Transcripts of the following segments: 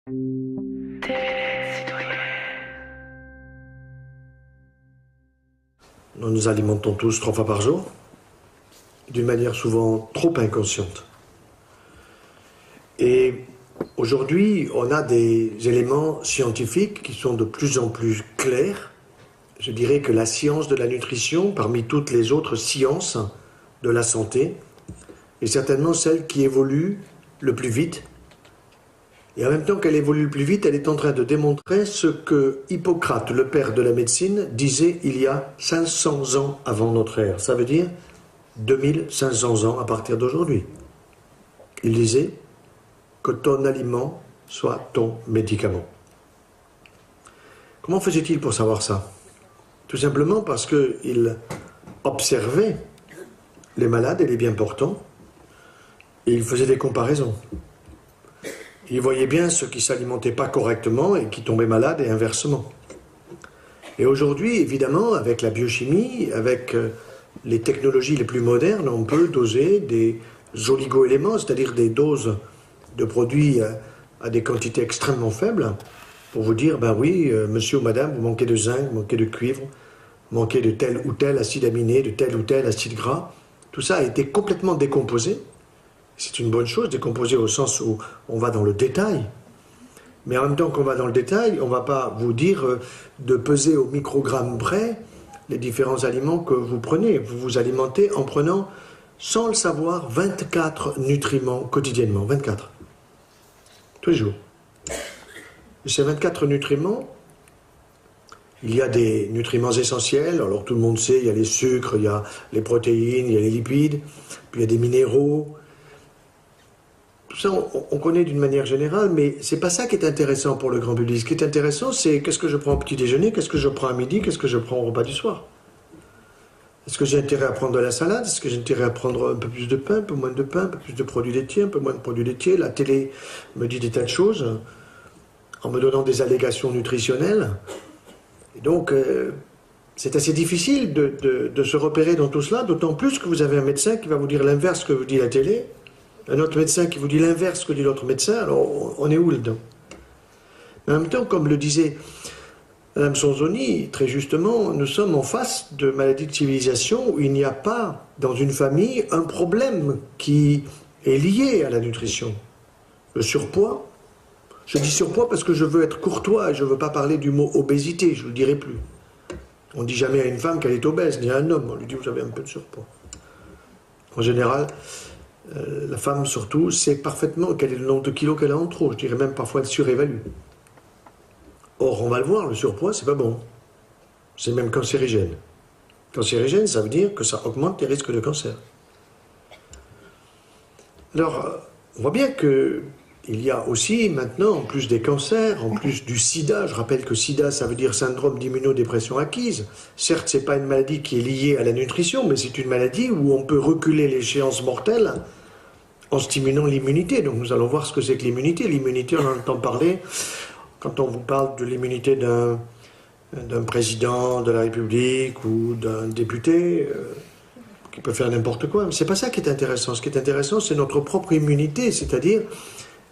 Nous nous alimentons tous 3 fois par jour, d'une manière souvent trop inconsciente. Et aujourd'hui, on a des éléments scientifiques qui sont de plus en plus clairs. Je dirais que la science de la nutrition, parmi toutes les autres sciences de la santé, est certainement celle qui évolue le plus vite. Et en même temps qu'elle évolue le plus vite, elle est en train de démontrer ce que Hippocrate, le père de la médecine, disait il y a 500 ans avant notre ère. Ça veut dire 2500 ans à partir d'aujourd'hui. Il disait que ton aliment soit ton médicament. Comment faisait-il pour savoir ça? Tout simplement parce qu'il observait les malades et les bien portants et il faisait des comparaisons. Il voyait bien ceux qui ne s'alimentaient pas correctement et qui tombaient malades et inversement. Et aujourd'hui, évidemment, avec la biochimie, avec les technologies les plus modernes, on peut doser des oligo-éléments, c'est-à-dire des doses de produits à des quantités extrêmement faibles, pour vous dire, ben oui, monsieur ou madame, vous manquez de zinc, vous manquez de cuivre, vous manquez de tel ou tel acide aminé, de tel ou tel acide gras. Tout ça a été complètement décomposé. C'est une bonne chose, décomposé au sens où on va dans le détail. Mais en même temps qu'on va dans le détail, on ne va pas vous dire de peser au microgramme près les différents aliments que vous prenez. Vous vous alimentez en prenant, sans le savoir, 24 nutriments quotidiennement. 24. Tous les jours. Et ces 24 nutriments, il y a des nutriments essentiels. Alors tout le monde sait, il y a les sucres, il y a les protéines, il y a les lipides, puis il y a des minéraux. Tout ça, on connaît d'une manière générale, mais c'est pas ça qui est intéressant pour le grand public. Ce qui est intéressant, c'est qu'est-ce que je prends au petit déjeuner, qu'est-ce que je prends à midi, qu'est-ce que je prends au repas du soir. Est-ce que j'ai intérêt à prendre de la salade? Est-ce que j'ai intérêt à prendre un peu plus de pain, un peu moins de pain, un peu plus de produits laitiers, un peu moins de produits laitiers? La télé me dit des tas de choses en me donnant des allégations nutritionnelles. Et donc, c'est assez difficile de se repérer dans tout cela, d'autant plus que vous avez un médecin qui va vous dire l'inverse que vous dit la télé, un autre médecin qui vous dit l'inverse que dit l'autre médecin. Alors, on est où là-dedans? Mais en même temps, comme le disait Mme Sonzoni, très justement, nous sommes en face de maladies de civilisation où il n'y a pas, dans une famille, un problème qui est lié à la nutrition. Le surpoids. Je dis surpoids parce que je veux être courtois et je ne veux pas parler du mot obésité, je ne le dirai plus. On ne dit jamais à une femme qu'elle est obèse, ni à un homme, on lui dit vous avez un peu de surpoids. En général, la femme surtout sait parfaitement quel est le nombre de kilos qu'elle a en trop, je dirais même parfois elle surévalue. Or, on va le voir, le surpoids, c'est pas bon. C'est même cancérigène. Cancérigène, ça veut dire que ça augmente les risques de cancer. Alors, on voit bien que il y a aussi maintenant, en plus des cancers, en plus du sida, je rappelle que sida, ça veut dire syndrome d'immunodépression acquise. Certes, ce n'est pas une maladie qui est liée à la nutrition, mais c'est une maladie où on peut reculer l'échéance mortelle en stimulant l'immunité. Donc nous allons voir ce que c'est que l'immunité. L'immunité, on en entend parler quand on vous parle de l'immunité d'un président de la République ou d'un député qui peut faire n'importe quoi. Mais ce n'est pas ça qui est intéressant. Ce qui est intéressant, c'est notre propre immunité, c'est-à-dire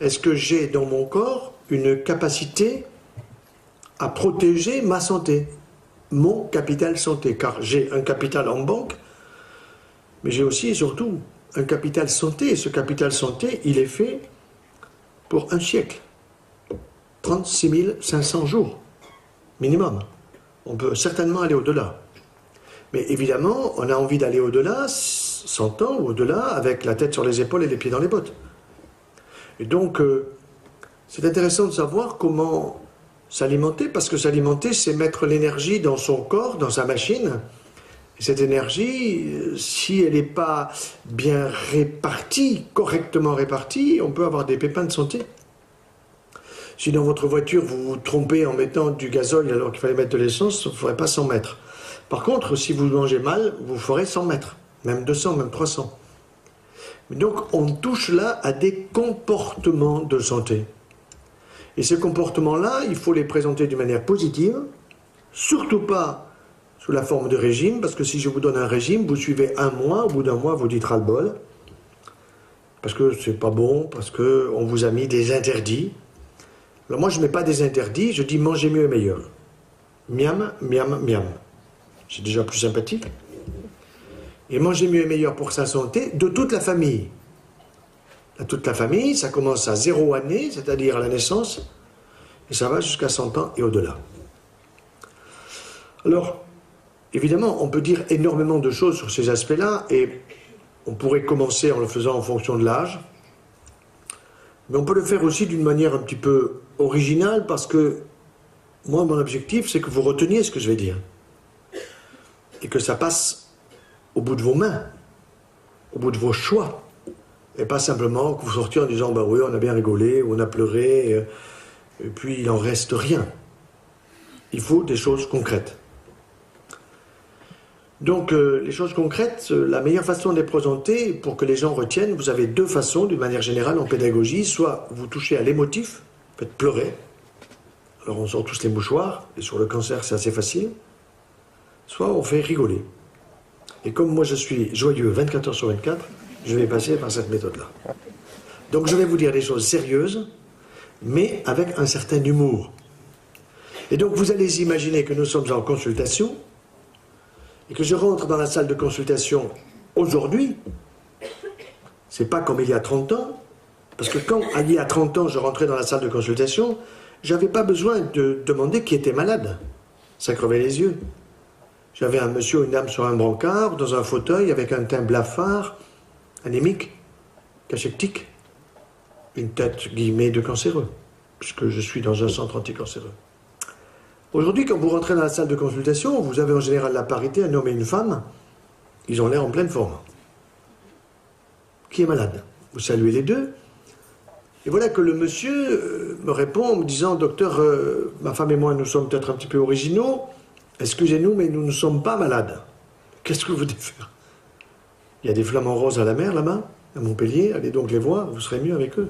est-ce que j'ai dans mon corps une capacité à protéger ma santé, mon capital santé, car j'ai un capital en banque, mais j'ai aussi et surtout un capital santé, et ce capital santé, il est fait pour un siècle, 36 500 jours, minimum. On peut certainement aller au-delà. Mais évidemment, on a envie d'aller au-delà, 100 ans ou au-delà, avec la tête sur les épaules et les pieds dans les bottes. Et donc, c'est intéressant de savoir comment s'alimenter, parce que s'alimenter, c'est mettre l'énergie dans son corps, dans sa machine. Et cette énergie, si elle n'est pas bien répartie, correctement répartie, on peut avoir des pépins de santé. Si dans votre voiture, vous vous trompez en mettant du gazole alors qu'il fallait mettre de l'essence, vous ne ferez pas 100 mètres. Par contre, si vous mangez mal, vous ferez 100 mètres, même 200, même 300. Donc on touche là à des comportements de santé. Et ces comportements-là, il faut les présenter d'une manière positive, surtout pas sous la forme de régime, parce que si je vous donne un régime, vous suivez un mois, au bout d'un mois, vous dites ras-le-bol, parce que c'est pas bon, parce qu'on vous a mis des interdits. Alors moi, je ne mets pas des interdits, je dis manger mieux et meilleur. Miam, miam, miam. C'est déjà plus sympathique. Et manger mieux et meilleur pour sa santé de toute la famille. Toute la famille, ça commence à 0 année, c'est-à-dire à la naissance, et ça va jusqu'à 100 ans et au-delà. Alors, évidemment, on peut dire énormément de choses sur ces aspects-là, et on pourrait commencer en le faisant en fonction de l'âge, mais on peut le faire aussi d'une manière un petit peu originale, parce que moi, mon objectif, c'est que vous reteniez ce que je vais dire, et que ça passe au bout de vos mains, au bout de vos choix, et pas simplement que vous sortiez en disant « bah oui, on a bien rigolé, ou on a pleuré, et puis il n'en reste rien ». Il faut des choses concrètes. Donc, les choses concrètes, la meilleure façon de les présenter, pour que les gens retiennent, vous avez 2 façons, d'une manière générale, en pédagogie. Soit vous touchez à l'émotif, faites pleurer. Alors on sort tous les mouchoirs, et sur le cancer, c'est assez facile. Soit on fait rigoler. Et comme moi je suis joyeux 24 heures sur 24, je vais passer par cette méthode-là. Donc je vais vous dire des choses sérieuses, mais avec un certain humour. Et donc vous allez imaginer que nous sommes en consultation, et que je rentre dans la salle de consultation aujourd'hui. C'est pas comme il y a 30 ans, parce que quand il y a 30 ans je rentrais dans la salle de consultation, j'avais pas besoin de demander qui était malade. Ça crevait les yeux. J'avais un monsieur ou une dame sur un brancard, dans un fauteuil, avec un teint blafard, anémique, cachectique, une tête, guillemets, de cancéreux, puisque je suis dans un centre anticancéreux. Aujourd'hui, quand vous rentrez dans la salle de consultation, vous avez en général la parité, un homme et une femme, ils ont l'air en pleine forme. Qui est malade? Vous saluez les deux, et voilà que le monsieur me répond en me disant « Docteur, ma femme et moi, nous sommes peut-être un petit peu originaux, excusez-nous, mais nous ne sommes pas malades. Qu'est-ce que vous voulez faire? Il y a des flamants roses à la mer, là-bas, à Montpellier, allez donc les voir, vous serez mieux avec eux,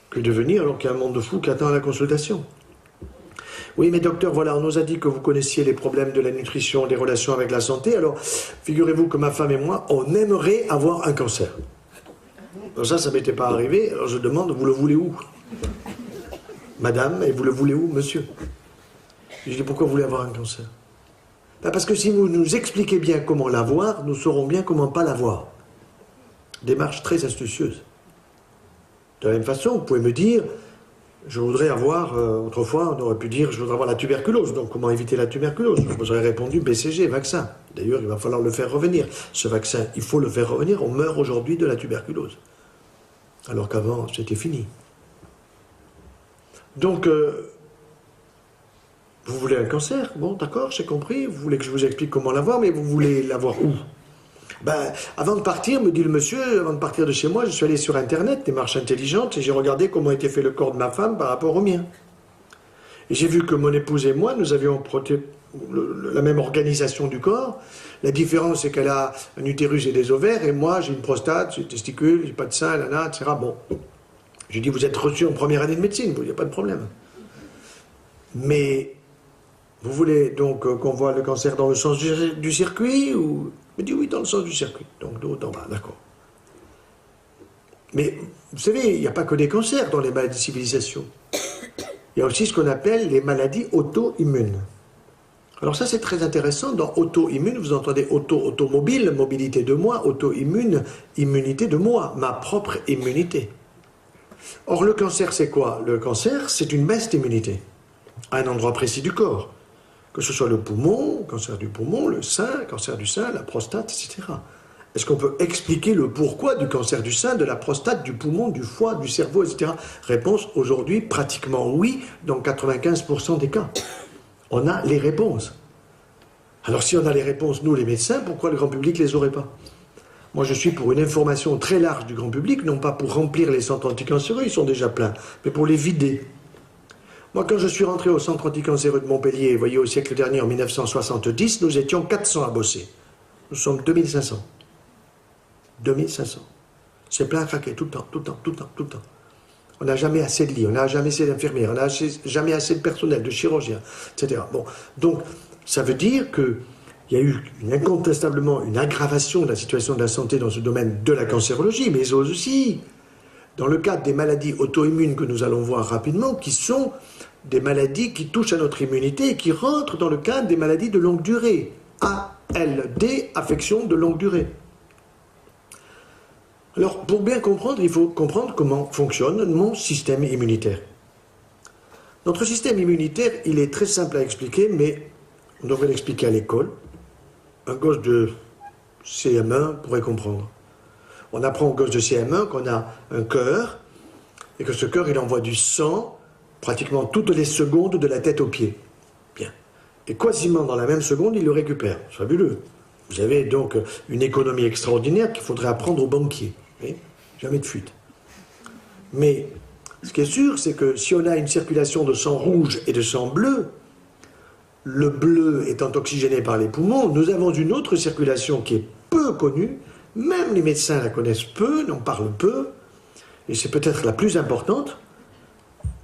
que de venir alors qu'il y a un monde de fous qui attend la consultation. Oui, mais docteur, voilà, on nous a dit que vous connaissiez les problèmes de la nutrition, des relations avec la santé, alors figurez-vous que ma femme et moi, on aimerait avoir un cancer. Alors ça ne m'était pas arrivé, alors je demande, vous le voulez où? Madame, et vous le voulez où, monsieur? Je dis, pourquoi vous voulez avoir un cancer? Ben parce que si vous nous expliquez bien comment l'avoir, nous saurons bien comment pas l'avoir. Démarche très astucieuse. De la même façon, vous pouvez me dire, je voudrais avoir, autrefois, on aurait pu dire, je voudrais avoir la tuberculose. Donc, comment éviter la tuberculose? Je vous aurais répondu, BCG, vaccin. D'ailleurs, il va falloir le faire revenir. Ce vaccin, il faut le faire revenir. On meurt aujourd'hui de la tuberculose. Alors qu'avant, c'était fini. Donc, vous voulez un cancer? Bon, d'accord, j'ai compris. Vous voulez que je vous explique comment l'avoir, mais vous voulez l'avoir où? Ben, avant de partir, me dit le monsieur, avant de partir de chez moi, je suis allé sur Internet, démarche intelligente, et j'ai regardé comment était fait le corps de ma femme par rapport au mien. Et j'ai vu que mon épouse et moi, nous avions la même organisation du corps. La différence, c'est qu'elle a un utérus et des ovaires, et moi, j'ai une prostate, j'ai des testicules, j'ai pas de sein, etc. Bon. J'ai dit, vous êtes reçu en première année de médecine, il n'y a pas de problème. Mais vous voulez donc qu'on voit le cancer dans le sens du circuit ou... Il me dit oui, dans le sens du circuit, donc de haut en bas, d'accord. Mais vous savez, il n'y a pas que des cancers dans les maladies de civilisation. Il y a aussi ce qu'on appelle les maladies auto-immunes. Alors ça, c'est très intéressant. Dans auto-immune, vous entendez automobile, mobilité de moi, auto-immune, immunité de moi, ma propre immunité. Or, le cancer, c'est quoi? Le cancer, c'est une baisse d'immunité à un endroit précis du corps. Que ce soit le poumon, cancer du poumon, le sein, cancer du sein, la prostate, etc. Est-ce qu'on peut expliquer le pourquoi du cancer du sein, de la prostate, du poumon, du foie, du cerveau, etc. Réponse, aujourd'hui, pratiquement oui, dans 95% des cas. On a les réponses. Alors si on a les réponses, nous les médecins, pourquoi le grand public ne les aurait pas? Moi je suis pour une information très large du grand public, non pas pour remplir les centres anticancéreux, ils sont déjà pleins, mais pour les vider. Moi, quand je suis rentré au centre anticancéreux de Montpellier, vous voyez, au siècle dernier, en 1970, nous étions 400 à bosser. Nous sommes 2500. 2500. C'est plein à craquer, tout le temps, tout le temps, tout le temps, tout le temps. On n'a jamais assez de lits, on n'a jamais assez d'infirmières, on n'a jamais assez de personnel, de chirurgiens, etc. Bon, donc, ça veut dire qu'il y a eu incontestablement une aggravation de la situation de la santé dans ce domaine de la cancérologie, mais aussi dans le cadre des maladies auto-immunes que nous allons voir rapidement, qui sont des maladies qui touchent à notre immunité et qui rentrent dans le cadre des maladies de longue durée. ALD, affection de longue durée. Alors, pour bien comprendre, il faut comprendre comment fonctionne mon système immunitaire. Notre système immunitaire, il est très simple à expliquer, mais on devrait l'expliquer à l'école. Un gosse de CM1 pourrait comprendre. On apprend au gosse de CM1 qu'on a un cœur, et que ce cœur, il envoie du sang pratiquement toutes les secondes de la tête aux pieds. Bien. Et quasiment dans la même seconde, il le récupère. C'est fabuleux. Vous avez donc une économie extraordinaire qu'il faudrait apprendre aux banquiers. Oui, jamais de fuite. Mais ce qui est sûr, c'est que si on a une circulation de sang rouge et de sang bleu, le bleu étant oxygéné par les poumons, nous avons une autre circulation qui est peu connue, même les médecins la connaissent peu, n'en parlent peu, et c'est peut-être la plus importante,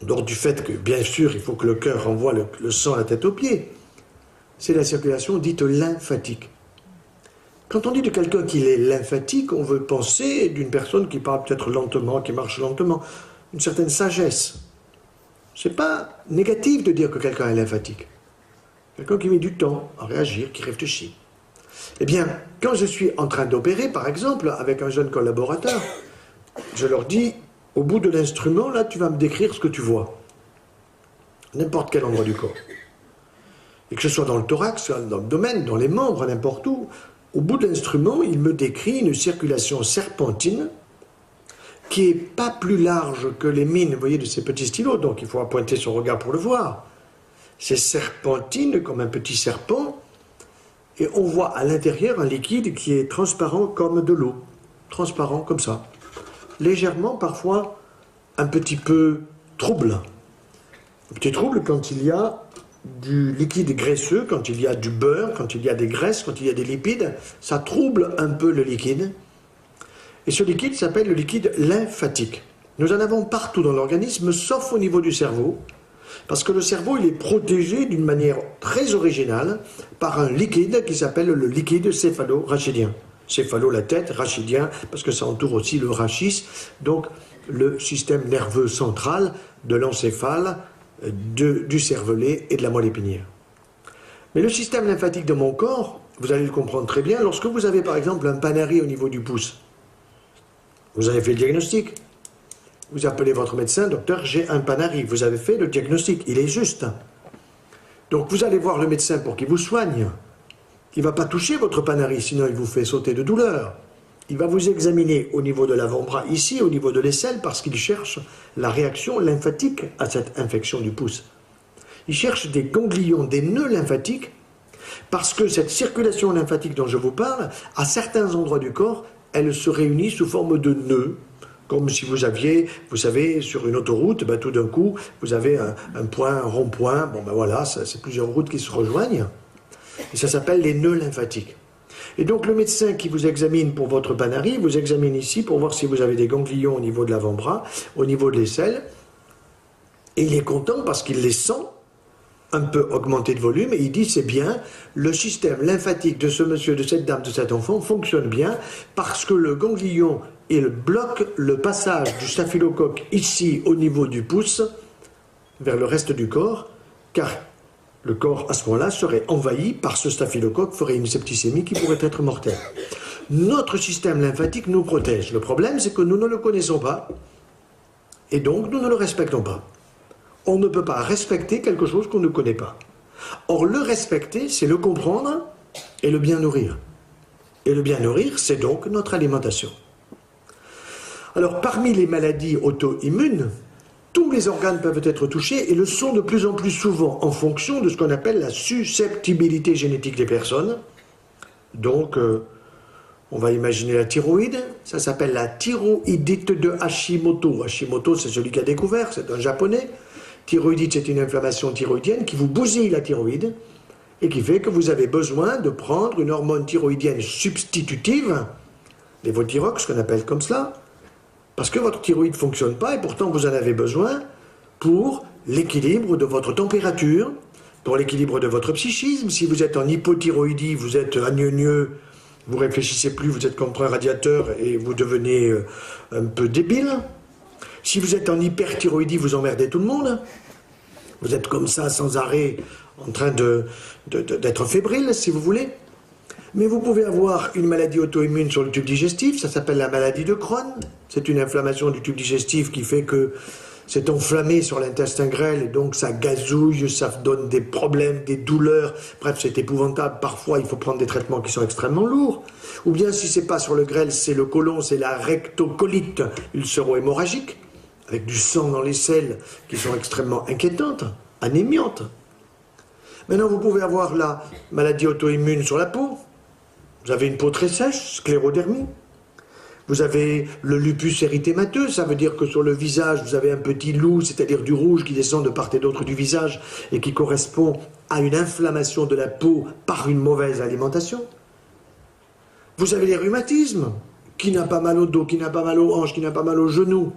dehors du fait que, bien sûr, il faut que le cœur renvoie le sang à la tête aux pieds, c'est la circulation dite lymphatique. Quand on dit de quelqu'un qu'il est lymphatique, on veut penser d'une personne qui parle peut-être lentement, qui marche lentement, une certaine sagesse. C'est pas négatif de dire que quelqu'un est lymphatique. Quelqu'un qui met du temps à réagir, qui réfléchit. Eh bien, quand je suis en train d'opérer, par exemple, avec un jeune collaborateur, je leur dis, au bout de l'instrument, là, tu vas me décrire ce que tu vois. N'importe quel endroit du corps. Et que ce soit dans le thorax, dans l'abdomen, dans les membres, n'importe où, au bout de l'instrument, il me décrit une circulation serpentine qui n'est pas plus large que les mines, vous voyez, de ces petits stylos, donc il faut appointer son regard pour le voir. C'est serpentine comme un petit serpent, et on voit à l'intérieur un liquide qui est transparent comme de l'eau, transparent comme ça, légèrement parfois un petit peu trouble. Un petit trouble quand il y a du liquide graisseux, quand il y a du beurre, quand il y a des graisses, quand il y a des lipides, ça trouble un peu le liquide. Et ce liquide s'appelle le liquide lymphatique. Nous en avons partout dans l'organisme, sauf au niveau du cerveau, parce que le cerveau, il est protégé d'une manière très originale par un liquide qui s'appelle le liquide céphalo-rachidien. Céphalo, la tête, rachidien, parce que ça entoure aussi le rachis, donc le système nerveux central de l'encéphale, du cervelet et de la moelle épinière. Mais le système lymphatique de mon corps, vous allez le comprendre très bien, lorsque vous avez par exemple un panari au niveau du pouce, vous avez fait le diagnostic, vous appelez votre médecin, docteur, j'ai un panari, vous avez fait le diagnostic, il est juste. Donc vous allez voir le médecin pour qu'il vous soigne. Il ne va pas toucher votre panari, sinon il vous fait sauter de douleur. Il va vous examiner au niveau de l'avant-bras, ici, au niveau de l'aisselle, parce qu'il cherche la réaction lymphatique à cette infection du pouce. Il cherche des ganglions, des nœuds lymphatiques, parce que cette circulation lymphatique dont je vous parle, à certains endroits du corps, elle se réunit sous forme de nœuds, comme si vous aviez, vous savez, sur une autoroute, ben, tout d'un coup, vous avez un point, un rond-point, bon ben voilà, c'est plusieurs routes qui se rejoignent, et ça s'appelle les nœuds lymphatiques. Et donc le médecin qui vous examine pour votre panari, vous examine ici pour voir si vous avez des ganglions au niveau de l'avant-bras, au niveau de l'aisselle, et il est content parce qu'il les sent un peu augmenter de volume, et il dit c'est bien, le système lymphatique de ce monsieur, de cette dame, de cet enfant fonctionne bien, parce que le ganglion, il bloque le passage du staphylocoque ici au niveau du pouce, vers le reste du corps, car le corps à ce moment-là serait envahi par ce staphylocoque, ferait une septicémie qui pourrait être mortelle. Notre système lymphatique nous protège. Le problème, c'est que nous ne le connaissons pas, et donc nous ne le respectons pas. On ne peut pas respecter quelque chose qu'on ne connaît pas. Or, le respecter, c'est le comprendre et le bien nourrir. Et le bien nourrir, c'est donc notre alimentation. Alors, parmi les maladies auto-immunes, tous les organes peuvent être touchés et le sont de plus en plus souvent en fonction de ce qu'on appelle la susceptibilité génétique des personnes. Donc, on va imaginer la thyroïde, ça s'appelle la thyroïdite de Hashimoto. Hashimoto, c'est celui qui a découvert, c'est un japonais. Thyroïdite, c'est une inflammation thyroïdienne qui vous bousille la thyroïde et qui fait que vous avez besoin de prendre une hormone thyroïdienne substitutive, lévothyrox, qu'on appelle comme cela, parce que votre thyroïde ne fonctionne pas et pourtant vous en avez besoin pour l'équilibre de votre température, pour l'équilibre de votre psychisme. Si vous êtes en hypothyroïdie, vous êtes agneux, vous réfléchissez plus, vous êtes contre un radiateur et vous devenez un peu débile. Si vous êtes en hyperthyroïdie, vous emmerdez tout le monde. Vous êtes comme ça, sans arrêt, en train d'être fébrile, si vous voulez. Mais vous pouvez avoir une maladie auto-immune sur le tube digestif, ça s'appelle la maladie de Crohn. C'est une inflammation du tube digestif qui fait que c'est enflammé sur l'intestin grêle, et donc ça gazouille, ça donne des problèmes, des douleurs. Bref, c'est épouvantable. Parfois, il faut prendre des traitements qui sont extrêmement lourds. Ou bien, si c'est pas sur le grêle, c'est le côlon, c'est la rectocolite ulcéro-hémorragique, avec du sang dans les selles qui sont extrêmement inquiétantes, anémiantes. Maintenant, vous pouvez avoir la maladie auto-immune sur la peau. Vous avez une peau très sèche, sclérodermie. Vous avez le lupus érythémateux, ça veut dire que sur le visage, vous avez un petit loup, c'est-à-dire du rouge qui descend de part et d'autre du visage et qui correspond à une inflammation de la peau par une mauvaise alimentation. Vous avez les rhumatismes. Qui n'a pas mal au dos, qui n'a pas mal aux hanches, qui n'a pas mal aux genoux.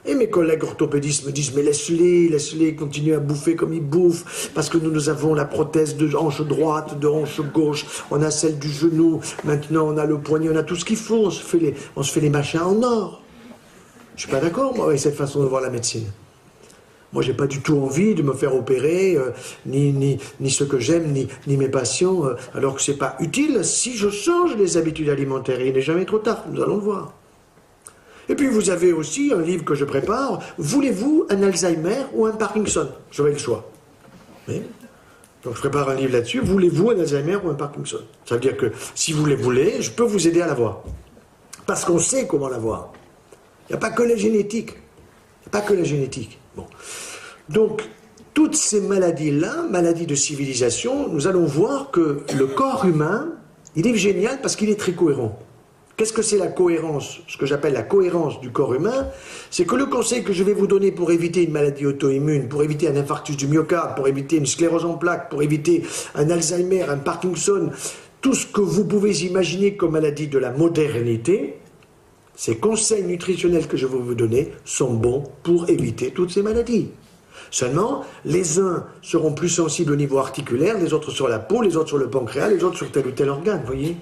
Et mes collègues orthopédistes me disent, mais laisse-les continuer à bouffer comme ils bouffent, parce que nous avons la prothèse de hanche droite, de hanche gauche, on a celle du genou, maintenant on a le poignet, on a tout ce qu'il faut, on se fait les machins en or. Je suis pas d'accord, moi, avec cette façon de voir la médecine. Moi, j'ai pas du tout envie de me faire opérer, ni ce que j'aime, ni mes patients, alors que c'est pas utile si je change les habitudes alimentaires. Il n'est jamais trop tard, nous allons le voir. Et puis vous avez aussi un livre que je prépare, voulez-vous un Alzheimer ou un Parkinson? J'aurai le choix. Oui. Donc je prépare un livre là-dessus, voulez-vous un Alzheimer ou un Parkinson? Ça veut dire que si vous les voulez, je peux vous aider à l'avoir. Parce qu'on sait comment l'avoir. Il n'y a pas que la génétique. Il n'y a pas que la génétique. Bon. Donc, toutes ces maladies-là, maladies de civilisation, nous allons voir que le corps humain, il est génial parce qu'il est très cohérent. Qu'est-ce que c'est la cohérence? Ce que j'appelle la cohérence du corps humain, c'est que le conseil que je vais vous donner pour éviter une maladie auto-immune, pour éviter un infarctus du myocarde, pour éviter une sclérose en plaques, pour éviter un Alzheimer, un Parkinson, tout ce que vous pouvez imaginer comme maladie de la modernité, ces conseils nutritionnels que je vais vous donner sont bons pour éviter toutes ces maladies. Seulement, les uns seront plus sensibles au niveau articulaire, les autres sur la peau, les autres sur le pancréas, les autres sur tel ou tel organe, voyez?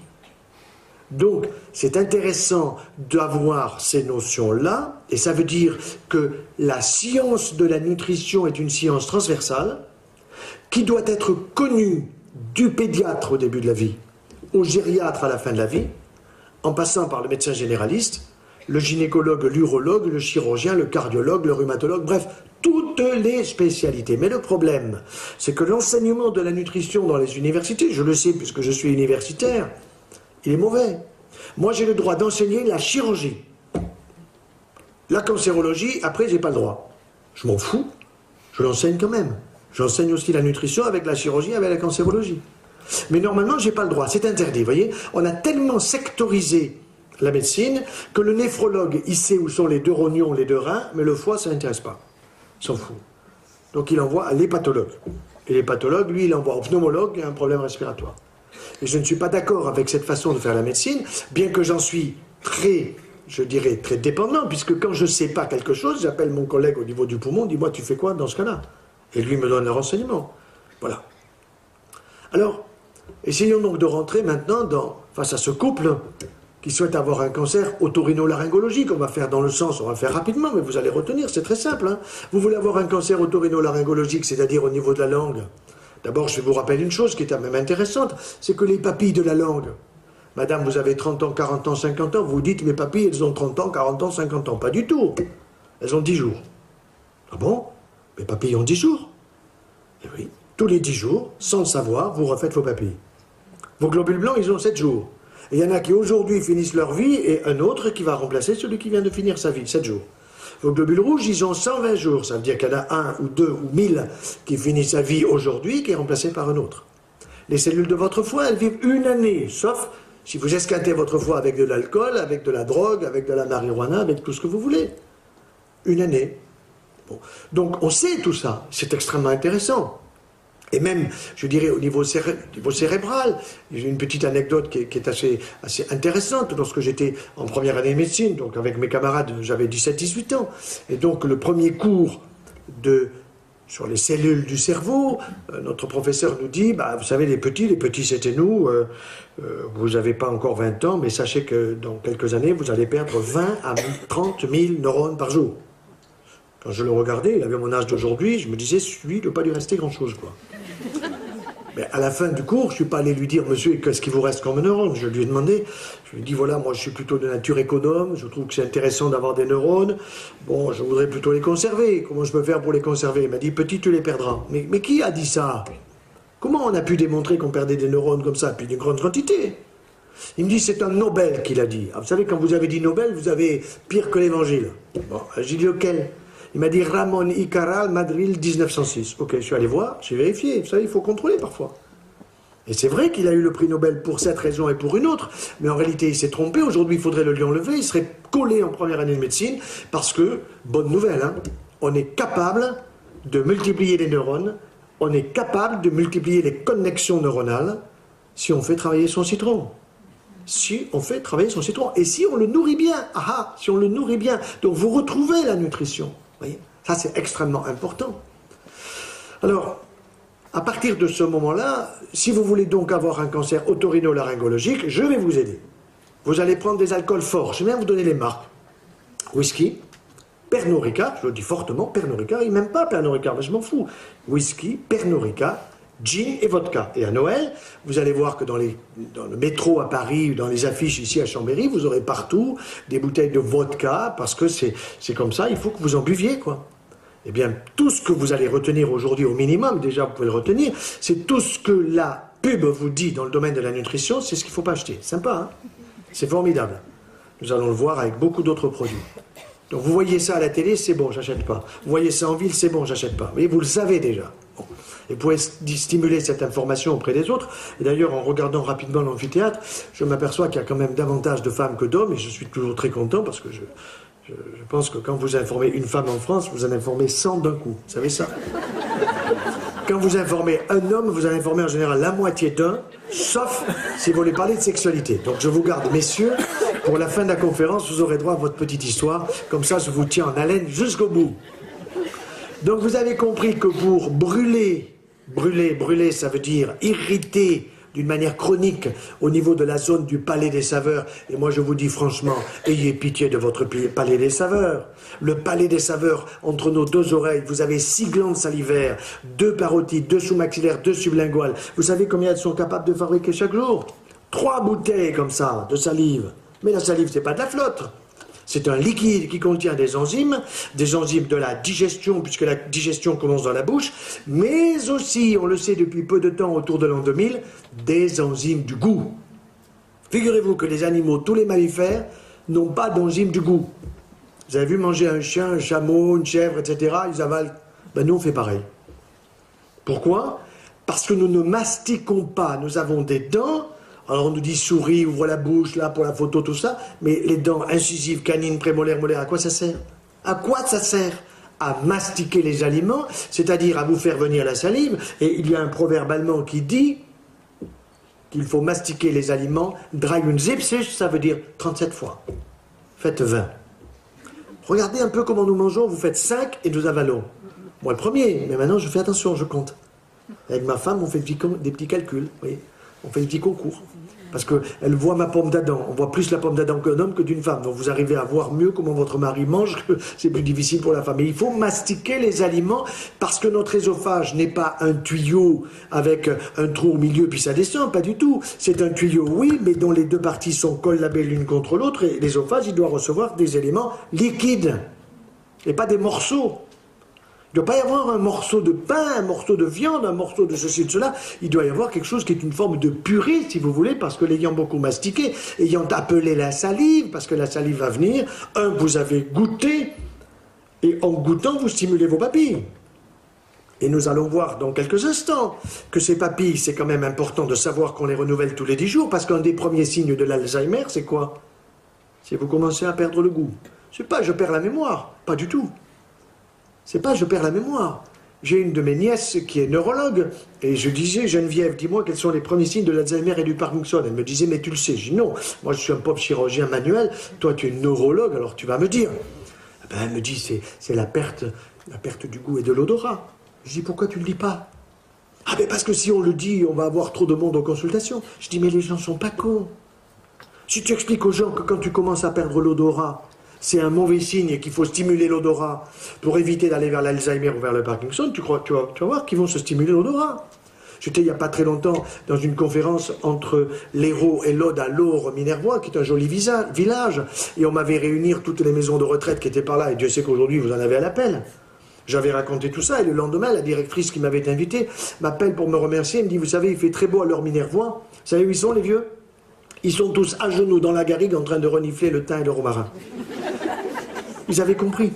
Donc, c'est intéressant d'avoir ces notions-là, et ça veut dire que la science de la nutrition est une science transversale qui doit être connue du pédiatre au début de la vie, au gériatre à la fin de la vie, en passant par le médecin généraliste, le gynécologue, l'urologue, le chirurgien, le cardiologue, le rhumatologue, bref, toutes les spécialités. Mais le problème, c'est que l'enseignement de la nutrition dans les universités, je le sais puisque je suis universitaire, il est mauvais. Moi, j'ai le droit d'enseigner la chirurgie. La cancérologie, après, j'ai pas le droit. Je m'en fous, je l'enseigne quand même. J'enseigne aussi la nutrition avec la chirurgie, avec la cancérologie. Mais normalement, j'ai pas le droit, c'est interdit, vous voyez. On a tellement sectorisé la médecine que le néphrologue, il sait où sont les deux rognons, les deux reins, mais le foie, ça l'intéresse pas. Il s'en fout. Donc il envoie à l'hépatologue. Et l'hépatologue, lui, il envoie au pneumologue qui a un problème respiratoire. Et je ne suis pas d'accord avec cette façon de faire la médecine, bien que j'en suis très, je dirais, très dépendant, puisque quand je ne sais pas quelque chose, j'appelle mon collègue au niveau du poumon, dis-moi, tu fais quoi dans ce cas-là? Et lui me donne le renseignement. Voilà. Alors, essayons donc de rentrer maintenant face à ce couple qui souhaite avoir un cancer otorhinolaryngologique. On va faire dans le sens, on va faire rapidement, mais vous allez retenir, c'est très simple. Hein. Vous voulez avoir un cancer otorhinolaryngologique, c'est-à-dire au niveau de la langue. D'abord, je vais vous rappeler une chose qui est même intéressante, c'est que les papilles de la langue, madame, vous avez 30 ans, 40 ans, 50 ans, vous dites, mes papilles, elles ont 30 ans, 40 ans, 50 ans. Pas du tout. Elles ont 10 jours. Ah bon? Mes papilles ont 10 jours? Eh oui. Tous les 10 jours, sans le savoir, vous refaites vos papilles. Vos globules blancs, ils ont 7 jours. Et il y en a qui aujourd'hui finissent leur vie et un autre qui va remplacer celui qui vient de finir sa vie, 7 jours. Vos globules rouges, ils ont 120 jours. Ça veut dire qu'il y en a un ou deux ou 1000 qui finissent sa vie aujourd'hui, qui est remplacé par un autre. Les cellules de votre foie, elles vivent une année, sauf si vous esquintez votre foie avec de l'alcool, avec de la drogue, avec de la marijuana, avec tout ce que vous voulez. Une année. Bon. Donc on sait tout ça, c'est extrêmement intéressant. Et même, je dirais, au niveau cérébral, j'ai une petite anecdote qui est assez intéressante. Lorsque j'étais en première année de médecine, donc avec mes camarades, j'avais 17-18 ans. Et donc le premier cours sur les cellules du cerveau, notre professeur nous dit, bah, vous savez, les petits c'était nous, vous n'avez pas encore 20 ans, mais sachez que dans quelques années, vous allez perdre 20 à 30 000 neurones par jour. Quand je le regardais, il avait mon âge d'aujourd'hui, je me disais, lui, il ne doit pas lui rester grand-chose, quoi. Mais à la fin du cours, je ne suis pas allé lui dire, monsieur, qu'est-ce qu'il vous reste comme neurone? Je lui ai demandé, je lui ai dit, voilà, moi je suis plutôt de nature économe, je trouve que c'est intéressant d'avoir des neurones, bon, je voudrais plutôt les conserver, comment je peux faire pour les conserver? Il m'a dit, petit, tu les perdras. Mais qui a dit ça? Comment on a pu démontrer qu'on perdait des neurones comme ça, puis d'une grande quantité? Il me dit, c'est un Nobel qui l'a dit. Ah, vous savez, quand vous avez dit Nobel, vous avez pire que l'évangile. Bon, j'ai dit lequel? Il m'a dit Ramon y Caral, Madrid, 1906. Ok, je suis allé voir, j'ai vérifié. Vous savez, il faut contrôler parfois. Et c'est vrai qu'il a eu le prix Nobel pour cette raison et pour une autre, mais en réalité, il s'est trompé. Aujourd'hui, il faudrait le lui enlever. Il serait collé en première année de médecine parce que, bonne nouvelle, hein, on est capable de multiplier les neurones, on est capable de multiplier les connexions neuronales si on fait travailler son citron. Si on fait travailler son citron. Et si on le nourrit bien. Ah, si on le nourrit bien. Donc vous retrouvez la nutrition. Voyez, ça c'est extrêmement important. Alors, à partir de ce moment-là, si vous voulez donc avoir un cancer otorhinolaryngologique, je vais vous aider. Vous allez prendre des alcools forts. Je vais bien vous donner les marques. Whisky, Pernod Ricard, je le dis fortement, Pernod Ricard, il n'aime pas Pernod Ricard, mais je m'en fous. Whisky, Pernod Ricard, gin et vodka. Et à Noël, vous allez voir que dans le métro à Paris, dans les affiches ici à Chambéry, vous aurez partout des bouteilles de vodka, parce que c'est comme ça, il faut que vous en buviez, quoi. Eh bien, tout ce que vous allez retenir aujourd'hui au minimum, déjà vous pouvez le retenir, c'est tout ce que la pub vous dit dans le domaine de la nutrition, c'est ce qu'il ne faut pas acheter. Sympa, hein? C'est formidable. Nous allons le voir avec beaucoup d'autres produits. Donc vous voyez ça à la télé, c'est bon, j'achète pas. Vous voyez ça en ville, c'est bon, j'achète pas. Vous voyez, vous le savez déjà. Bon. Et vous pouvez stimuler cette information auprès des autres. Et d'ailleurs, en regardant rapidement l'amphithéâtre, je m'aperçois qu'il y a quand même davantage de femmes que d'hommes, et je suis toujours très content parce que je pense que quand vous informez une femme en France, vous en informez 100 d'un coup. Vous savez ça? Quand vous informez un homme, vous en informez en général la moitié d'un, sauf si vous voulez parler de sexualité. Donc je vous garde, messieurs, pour la fin de la conférence, vous aurez droit à votre petite histoire. Comme ça, je vous tiens en haleine jusqu'au bout. Donc vous avez compris que pour brûler, ça veut dire irriter d'une manière chronique au niveau de la zone du palais des saveurs. Et moi je vous dis franchement, ayez pitié de votre palais des saveurs. Le palais des saveurs, entre nos deux oreilles, vous avez 6 glandes salivaires, 2 parotides, 2 sous-maxillaires, 2 sublinguales. Vous savez combien elles sont capables de fabriquer chaque jour? 3 bouteilles comme ça, de salive. Mais la salive, c'est pas de la flotte. C'est un liquide qui contient des enzymes de la digestion, puisque la digestion commence dans la bouche, mais aussi, on le sait depuis peu de temps, autour de l'an 2000, des enzymes du goût. Figurez-vous que les animaux, tous les mammifères, n'ont pas d'enzymes du goût. Vous avez vu manger un chien, un chameau, une chèvre, etc., ils avalent. Ben nous, on fait pareil. Pourquoi? Parce que nous ne mastiquons pas, nous avons des dents. Alors on nous dit souris, ouvre la bouche, là, pour la photo, tout ça, mais les dents incisives, canines, prémolaires, molaires, à quoi ça sert? À quoi ça sert? À mastiquer les aliments, c'est-à-dire à vous faire venir la salive, et il y a un proverbe allemand qui dit qu'il faut mastiquer les aliments, 73, ça veut dire 37 fois. Faites 20. Regardez un peu comment nous mangeons, vous faites 5 et nous avalons. Moi le premier, mais maintenant je fais attention, je compte. Avec ma femme, on fait des petits calculs, vous voyez. On fait des petits concours. Parce qu'elle voit ma pomme d'Adam. On voit plus la pomme d'Adam qu'un homme que d'une femme. Donc vous arrivez à voir mieux comment votre mari mange, que c'est plus difficile pour la femme. Et il faut mastiquer les aliments parce que notre œsophage n'est pas un tuyau avec un trou au milieu puis ça descend, pas du tout. C'est un tuyau, oui, mais dont les deux parties sont collabées l'une contre l'autre et l'œsophage, il doit recevoir des éléments liquides et pas des morceaux. Il ne doit pas y avoir un morceau de pain, un morceau de viande, un morceau de ceci, de cela. Il doit y avoir quelque chose qui est une forme de purée, si vous voulez, parce que l'ayant beaucoup mastiqué, ayant appelé la salive, parce que la salive va venir, vous avez goûté, et en goûtant, vous stimulez vos papilles. Et nous allons voir dans quelques instants que ces papilles, c'est quand même important de savoir qu'on les renouvelle tous les 10 jours, parce qu'un des premiers signes de l'Alzheimer, c'est quoi? C'est vous commencez à perdre le goût. C'est pas je perds la mémoire, pas du tout. C'est pas je perds la mémoire. J'ai une de mes nièces qui est neurologue, et je disais, Geneviève, dis-moi quels sont les premiers signes de l'Alzheimer et du Parkinson. Elle me disait, mais tu le sais. Je dis, non, moi je suis un pauvre chirurgien manuel, toi tu es neurologue, alors tu vas me dire. Ben, elle me dit, c'est la perte du goût et de l'odorat. Je dis, pourquoi tu ne le dis pas? Ah ben parce que si on le dit, on va avoir trop de monde en consultation. Je dis, mais les gens ne sont pas cons. Si tu expliques aux gens que quand tu commences à perdre l'odorat, c'est un mauvais signe et qu'il faut stimuler l'odorat pour éviter d'aller vers l'Alzheimer ou vers le Parkinson, tu vas voir qu'ils vont se stimuler l'odorat. J'étais il n'y a pas très longtemps dans une conférence entre l'Hérault et l'Aude à Laure-Minervois, qui est un joli village, et on m'avait réuni toutes les maisons de retraite qui étaient par là, et Dieu sait qu'aujourd'hui vous en avez à l'appel. J'avais raconté tout ça, et le lendemain, la directrice qui m'avait invité m'appelle pour me remercier, elle me dit, vous savez, il fait très beau à Laure-Minervois, vous savez où ils sont les vieux? Ils sont tous à genoux dans la garrigue en train de renifler le thym et le romarin. Ils avaient compris.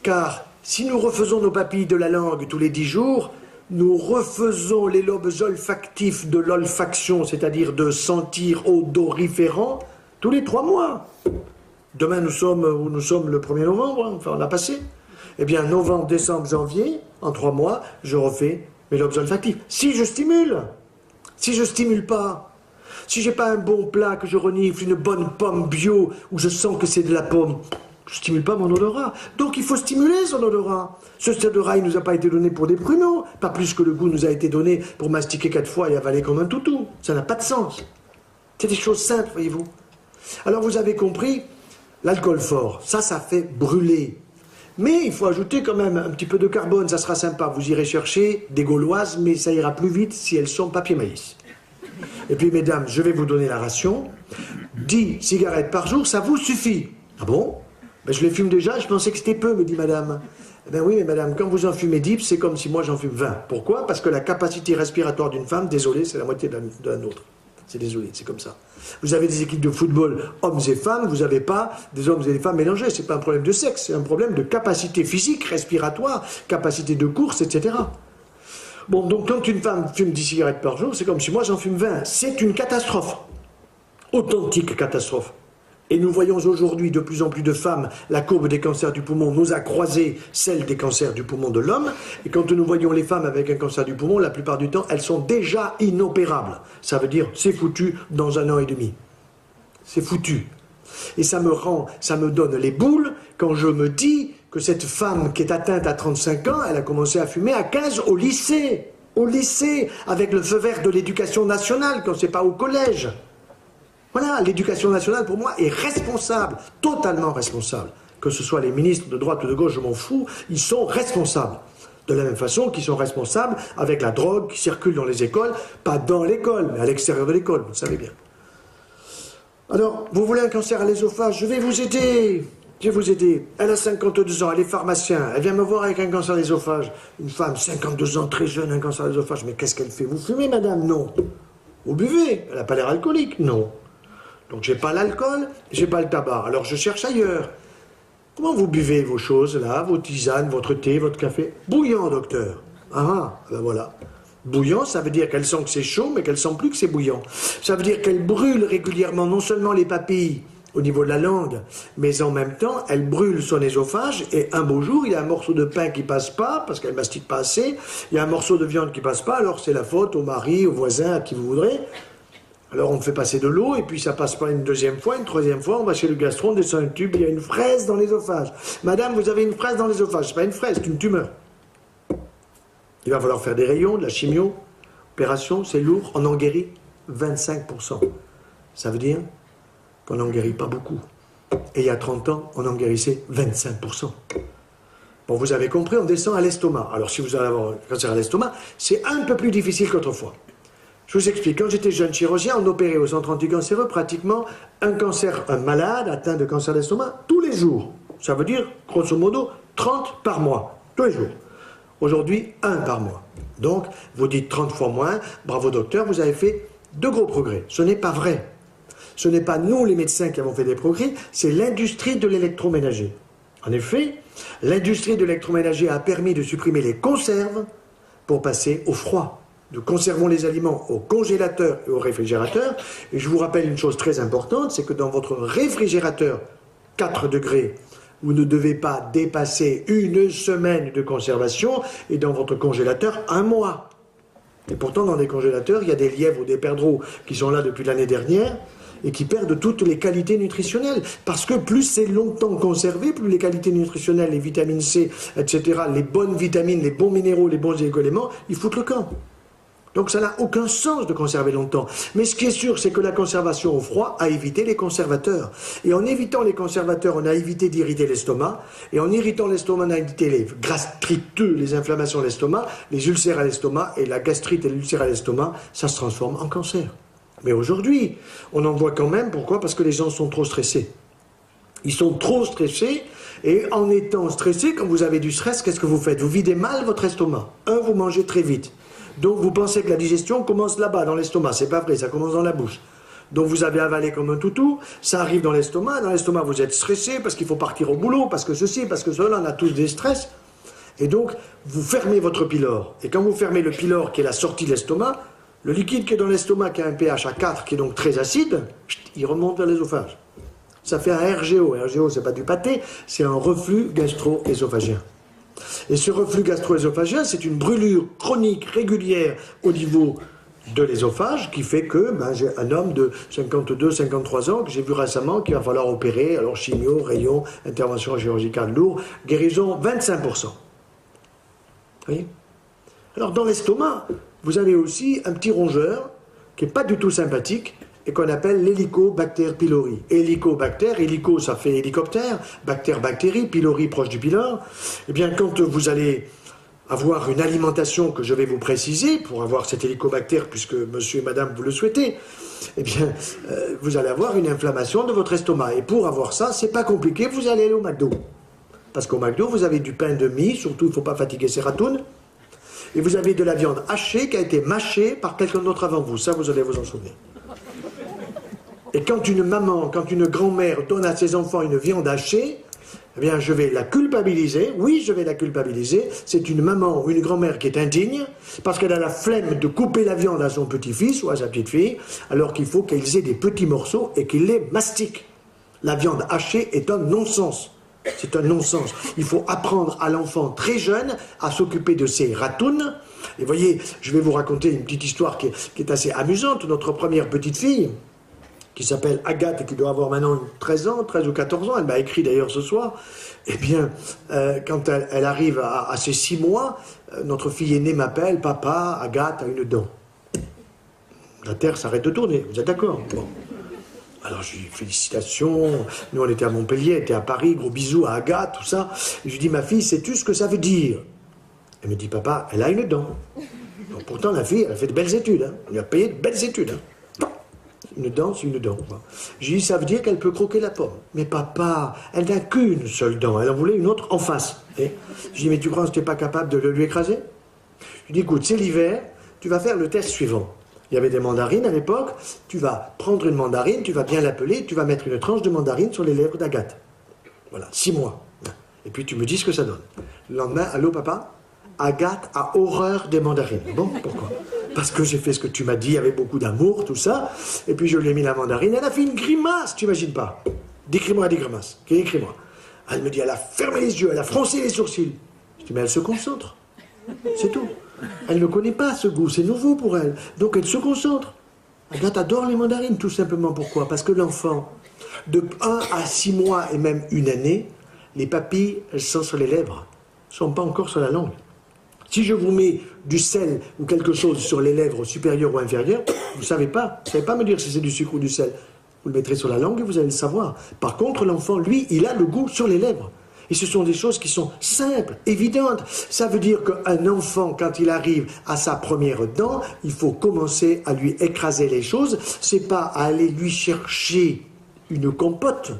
Car si nous refaisons nos papilles de la langue tous les 10 jours, nous refaisons les lobes olfactifs de l'olfaction, c'est-à-dire de sentir odoriférant, tous les 3 mois. Demain, nous sommes le 1er novembre, enfin on l'a passé. Eh bien, novembre, décembre, janvier, en 3 mois, je refais mes lobes olfactifs. Si je stimule pas, si j'ai pas un bon plat que je renifle, une bonne pomme bio, où je sens que c'est de la pomme, je ne stimule pas mon odorat. Donc il faut stimuler son odorat. Ce odorat, il ne nous a pas été donné pour des pruneaux, pas plus que le goût nous a été donné pour mastiquer 4 fois et avaler comme un toutou. Ça n'a pas de sens. C'est des choses simples, voyez-vous. Alors vous avez compris, l'alcool fort, ça fait brûler. Mais il faut ajouter quand même un petit peu de carbone, ça sera sympa. Vous irez chercher des Gauloises, mais ça ira plus vite si elles sont papier maïs. Et puis mesdames, je vais vous donner la ration. 10 cigarettes par jour, ça vous suffit. Ah bon? Ben, je les fume déjà, je pensais que c'était peu, me dit madame. Eh bien oui, mais madame, quand vous en fumez 10, c'est comme si moi j'en fume 20. Pourquoi? Parce que la capacité respiratoire d'une femme, désolé, c'est la moitié de la nôtre. C'est désolé, c'est comme ça. Vous avez des équipes de football, hommes et femmes, vous n'avez pas des hommes et des femmes mélangés. C'est pas un problème de sexe, c'est un problème de capacité physique, respiratoire, capacité de course, etc. Bon, donc quand une femme fume 10 cigarettes par jour, c'est comme si moi j'en fume 20. C'est une catastrophe. Authentique catastrophe. Et nous voyons aujourd'hui de plus en plus de femmes, la courbe des cancers du poumon nous a croisé celle des cancers du poumon de l'homme. Et quand nous voyons les femmes avec un cancer du poumon, la plupart du temps, elles sont déjà inopérables. Ça veut dire, c'est foutu dans 1 an et demi. C'est foutu. Et ça me donne les boules quand je me dis que cette femme qui est atteinte à 35 ans, elle a commencé à fumer à 15 au lycée. Au lycée, avec le feu vert de l'éducation nationale, quand c'est pas au collège. Voilà, l'éducation nationale, pour moi, est responsable, totalement responsable. Que ce soit les ministres de droite ou de gauche, je m'en fous, ils sont responsables. De la même façon qu'ils sont responsables avec la drogue qui circule dans les écoles, pas dans l'école, mais à l'extérieur de l'école, vous savez bien. Alors, vous voulez un cancer à l'ésophage, je vais vous aider. Je vais vous aider. Elle a 52 ans, elle est pharmacien, elle vient me voir avec un cancer à l'ésophage. Une femme, 52 ans, très jeune, un cancer à l'ésophage. Mais qu'est-ce qu'elle fait? Vous fumez, madame? Non. Vous buvez? Elle n'a pas l'air alcoolique? Non. Donc j'ai pas l'alcool, j'ai pas le tabac. Alors je cherche ailleurs. Comment vous buvez vos choses là, vos tisanes, votre thé, votre café? Bouillant, docteur. Ah, ben voilà. Bouillant, ça veut dire qu'elle sent que c'est chaud, mais qu'elle sent plus que c'est bouillant. Ça veut dire qu'elle brûle régulièrement non seulement les papilles au niveau de la langue, mais en même temps, elle brûle son œsophage, et un beau jour, il y a un morceau de pain qui passe pas, parce qu'elle mastique pas assez, il y a un morceau de viande qui passe pas, alors c'est la faute au mari, au voisin, à qui vous voudrez. Alors on fait passer de l'eau, et puis ça passe pas une deuxième fois, une troisième fois, on va chez le gastro, on descend un tube, il y a une fraise dans l'œsophage. Madame, vous avez une fraise dans l'œsophage, c'est pas une fraise, c'est une tumeur. Il va falloir faire des rayons, de la chimio, opération, c'est lourd, on en guérit 25%. Ça veut dire qu'on n'en guérit pas beaucoup. Et il y a 30 ans, on en guérissait 25%. Bon, vous avez compris, on descend à l'estomac. Alors si vous allez avoir un cancer à l'estomac, c'est un peu plus difficile qu'autrefois. Je vous explique, quand j'étais jeune chirurgien, on opérait au centre anticancéreux pratiquement un malade atteint de cancer d'estomac tous les jours. Ça veut dire, grosso modo, 30 par mois, tous les jours. Aujourd'hui, 1 par mois. Donc, vous dites 30 fois moins, bravo docteur, vous avez fait de gros progrès. Ce n'est pas vrai. Ce n'est pas nous, les médecins, qui avons fait des progrès, c'est l'industrie de l'électroménager. En effet, l'industrie de l'électroménager a permis de supprimer les conserves pour passer au froid. Nous conservons les aliments au congélateur et au réfrigérateur. Et je vous rappelle une chose très importante, c'est que dans votre réfrigérateur 4 degrés, vous ne devez pas dépasser 1 semaine de conservation, et dans votre congélateur 1 mois. Et pourtant, dans des congélateurs, il y a des lièvres ou des perdreaux qui sont là depuis l'année dernière et qui perdent toutes les qualités nutritionnelles. Parce que plus c'est longtemps conservé, plus les qualités nutritionnelles, les vitamines C, etc., les bonnes vitamines, les bons minéraux, les bons éléments, ils foutent le camp. Donc ça n'a aucun sens de conserver longtemps. Mais ce qui est sûr, c'est que la conservation au froid a évité les conservateurs. Et en évitant les conservateurs, on a évité d'irriter l'estomac. Et en irritant l'estomac, on a évité les gastrites, les inflammations de l'estomac, les ulcères à l'estomac. Et la gastrite et l'ulcère à l'estomac, ça se transforme en cancer. Mais aujourd'hui, on en voit quand même. Pourquoi? Parce que les gens sont trop stressés. Ils sont trop stressés. Et en étant stressés, quand vous avez du stress, qu'est-ce que vous faites? Vous videz mal votre estomac. Vous mangez très vite. Donc vous pensez que la digestion commence là-bas, dans l'estomac. C'est pas vrai, ça commence dans la bouche. Donc vous avez avalé comme un toutou, ça arrive dans l'estomac vous êtes stressé parce qu'il faut partir au boulot, parce que ceci, parce que cela, on a tous des stress. Et donc vous fermez votre pylore. Et quand vous fermez le pylore qui est la sortie de l'estomac, le liquide qui est dans l'estomac qui a un pH à 4, qui est donc très acide, il remonte vers l'ésophage. Ça fait un RGO. RGO, c'est pas du pâté, c'est un reflux gastro-œsophagien. Et ce reflux gastro-œsophagien, c'est une brûlure chronique régulière au niveau de l'ésophage qui fait que j'ai un homme de 52-53 ans que j'ai vu récemment qu'il va falloir opérer, alors chimio, rayon, intervention chirurgicale lourde, guérison 25%. Vous voyez? Alors dans l'estomac, vous avez aussi un petit rongeur qui n'est pas du tout sympathique et qu'on appelle l'Helicobacter pylori. Hélicobacter, hélico ça fait hélicoptère, bactère, bactérie, pylori proche du pylore. Eh bien quand vous allez avoir une alimentation que je vais vous préciser, pour avoir cet hélicobacter, puisque monsieur et madame vous le souhaitez, eh bien vous allez avoir une inflammation de votre estomac. Et pour avoir ça, c'est pas compliqué, vous allez aller au McDo. Parce qu'au McDo, vous avez du pain de mie, surtout il ne faut pas fatiguer ses ratounes, et vous avez de la viande hachée qui a été mâchée par quelqu'un d'autre avant vous. Ça, vous allez vous en souvenir. Et quand une maman, quand une grand-mère donne à ses enfants une viande hachée, eh bien, je vais la culpabiliser. Oui, je vais la culpabiliser. C'est une maman ou une grand-mère qui est indigne parce qu'elle a la flemme de couper la viande à son petit-fils ou à sa petite-fille, alors qu'il faut qu'ils aient des petits morceaux et qu'ils les mastiquent. La viande hachée est un non-sens. C'est un non-sens. Il faut apprendre à l'enfant très jeune à s'occuper de ses ratounes. Et voyez, je vais vous raconter une petite histoire qui est assez amusante. Notre première petite-fille, qui s'appelle Agathe et qui doit avoir maintenant 13 ans, 13 ou 14 ans, elle m'a écrit d'ailleurs ce soir, eh bien, quand elle arrive à ses 6 mois, notre fille aînée m'appelle, papa, Agathe a une dent. La Terre s'arrête de tourner, vous êtes d'accord? Bon. Alors je lui dis félicitations, nous on était à Montpellier, elle était à Paris, gros bisous à Agathe, tout ça. Et je lui dis, ma fille, sais-tu ce que ça veut dire? Elle me dit, papa, elle a une dent. Donc, pourtant la fille, elle a fait de belles études, hein. On lui a payé de belles études. Hein. Une dent, c'est une dent. J'ai dit, ça veut dire qu'elle peut croquer la pomme. Mais papa, elle n'a qu'une seule dent. Elle en voulait une autre en face. J'ai dit, mais tu crois que tu n'es pas capable de le lui écraser? Je lui dis, écoute, c'est l'hiver, tu vas faire le test suivant. Il y avait des mandarines à l'époque. Tu vas prendre une mandarine, tu vas bien l'appeler, tu vas mettre une tranche de mandarine sur les lèvres d'Agathe. Voilà, 6 mois. Et puis tu me dis ce que ça donne. Le lendemain, allô papa? Agathe a horreur des mandarines. Bon, pourquoi? Parce que j'ai fait ce que tu m'as dit avec beaucoup d'amour, tout ça. Et puis je lui ai mis la mandarine. Elle a fait une grimace, tu n'imagines pas. Décris-moi des grimaces. Écris-moi. Elle me dit, elle a fermé les yeux, elle a froncé les sourcils. Je dis, mais elle se concentre. C'est tout. Elle ne connaît pas ce goût, c'est nouveau pour elle. Donc elle se concentre. Agathe adore les mandarines, tout simplement. Pourquoi? Parce que l'enfant, de 1 à 6 mois et même une année, les papilles, elles sont sur les lèvres. Elles ne sont pas encore sur la langue. Si je vous mets du sel ou quelque chose sur les lèvres supérieures ou inférieures, vous ne savez pas. Vous ne savez pas me dire si c'est du sucre ou du sel. Vous le mettrez sur la langue et vous allez le savoir. Par contre, l'enfant, lui, il a le goût sur les lèvres. Et ce sont des choses qui sont simples, évidentes. Ça veut dire qu'un enfant, quand il arrive à sa première dent, il faut commencer à lui écraser les choses. C'est pas à aller lui chercher une compote.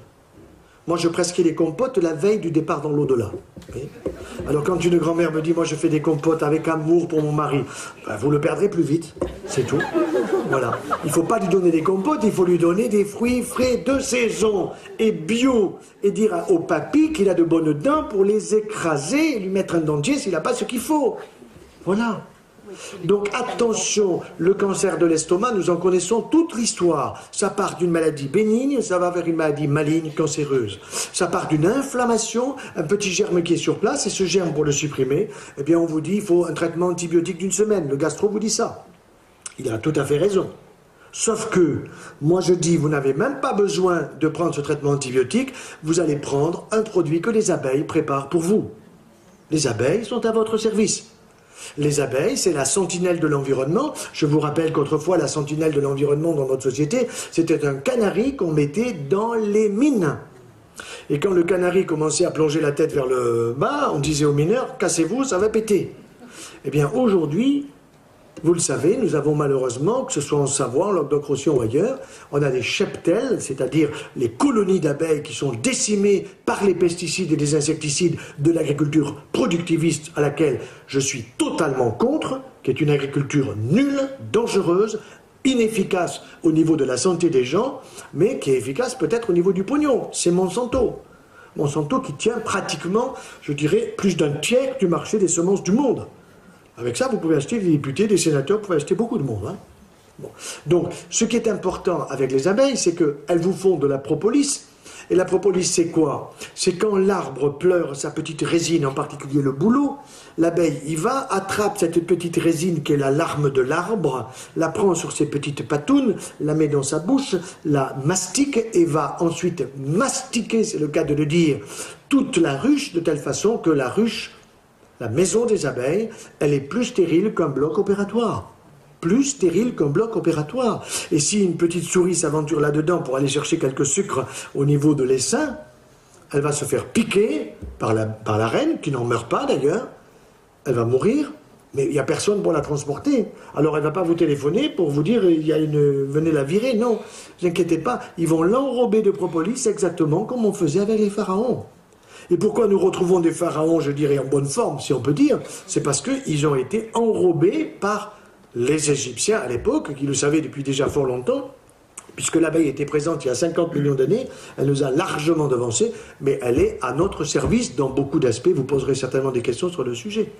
Moi, je prescris les compotes la veille du départ dans l'au-delà. Alors, quand une grand-mère me dit, moi, je fais des compotes avec amour pour mon mari, ben, vous le perdrez plus vite, c'est tout. Voilà. Il ne faut pas lui donner des compotes, il faut lui donner des fruits frais de saison et bio. Et dire au papy qu'il a de bonnes dents pour les écraser et lui mettre un dentier s'il n'a pas ce qu'il faut. Voilà. Donc attention, le cancer de l'estomac, nous en connaissons toute l'histoire. Ça part d'une maladie bénigne, ça va vers une maladie maligne, cancéreuse. Ça part d'une inflammation, un petit germe qui est sur place, et ce germe, pour le supprimer, eh bien on vous dit il faut un traitement antibiotique d'1 semaine. Le gastro vous dit ça. Il a tout à fait raison. Sauf que, moi je dis, vous n'avez même pas besoin de prendre ce traitement antibiotique, vous allez prendre un produit que les abeilles préparent pour vous. Les abeilles sont à votre service. Les abeilles, c'est la sentinelle de l'environnement. Je vous rappelle qu'autrefois, la sentinelle de l'environnement dans notre société, c'était un canari qu'on mettait dans les mines. Et quand le canari commençait à plonger la tête vers le bas, on disait aux mineurs, cassez-vous, ça va péter. Eh bien, aujourd'hui, vous le savez, nous avons malheureusement, que ce soit en Savoie, en Languedoc-Roussillon ou ailleurs, on a des cheptels, c'est-à-dire les colonies d'abeilles qui sont décimées par les pesticides et les insecticides de l'agriculture productiviste à laquelle je suis totalement contre, qui est une agriculture nulle, dangereuse, inefficace au niveau de la santé des gens, mais qui est efficace peut-être au niveau du pognon. C'est Monsanto. Monsanto qui tient pratiquement, je dirais, plus d'un tiers du marché des semences du monde. Avec ça, vous pouvez acheter des députés, des sénateurs, vous pouvez acheter beaucoup de monde. Hein. Bon. Donc, ce qui est important avec les abeilles, c'est qu'elles vous font de la propolis. Et la propolis, c'est quoi? C'est quand l'arbre pleure sa petite résine, en particulier le bouleau, l'abeille y va, attrape cette petite résine qui est la larme de l'arbre, la prend sur ses petites patounes, la met dans sa bouche, la mastique et va ensuite mastiquer, c'est le cas de le dire, toute la ruche, de telle façon que la ruche, la maison des abeilles, elle est plus stérile qu'un bloc opératoire. Plus stérile qu'un bloc opératoire. Et si une petite souris s'aventure là-dedans pour aller chercher quelques sucres au niveau de l'essaim, elle va se faire piquer par la reine, qui n'en meurt pas d'ailleurs. Elle va mourir, mais il n'y a personne pour la transporter. Alors elle ne va pas vous téléphoner pour vous dire venez la virer. Non, ne vous inquiétez pas, ils vont l'enrober de propolis exactement comme on faisait avec les pharaons. Et pourquoi nous retrouvons des pharaons, je dirais, en bonne forme, si on peut dire? C'est parce qu'ils ont été enrobés par les Égyptiens à l'époque, qui le savaient depuis déjà fort longtemps, puisque l'abeille était présente il y a 50 millions d'années, elle nous a largement devancés, mais elle est à notre service dans beaucoup d'aspects. Vous poserez certainement des questions sur le sujet.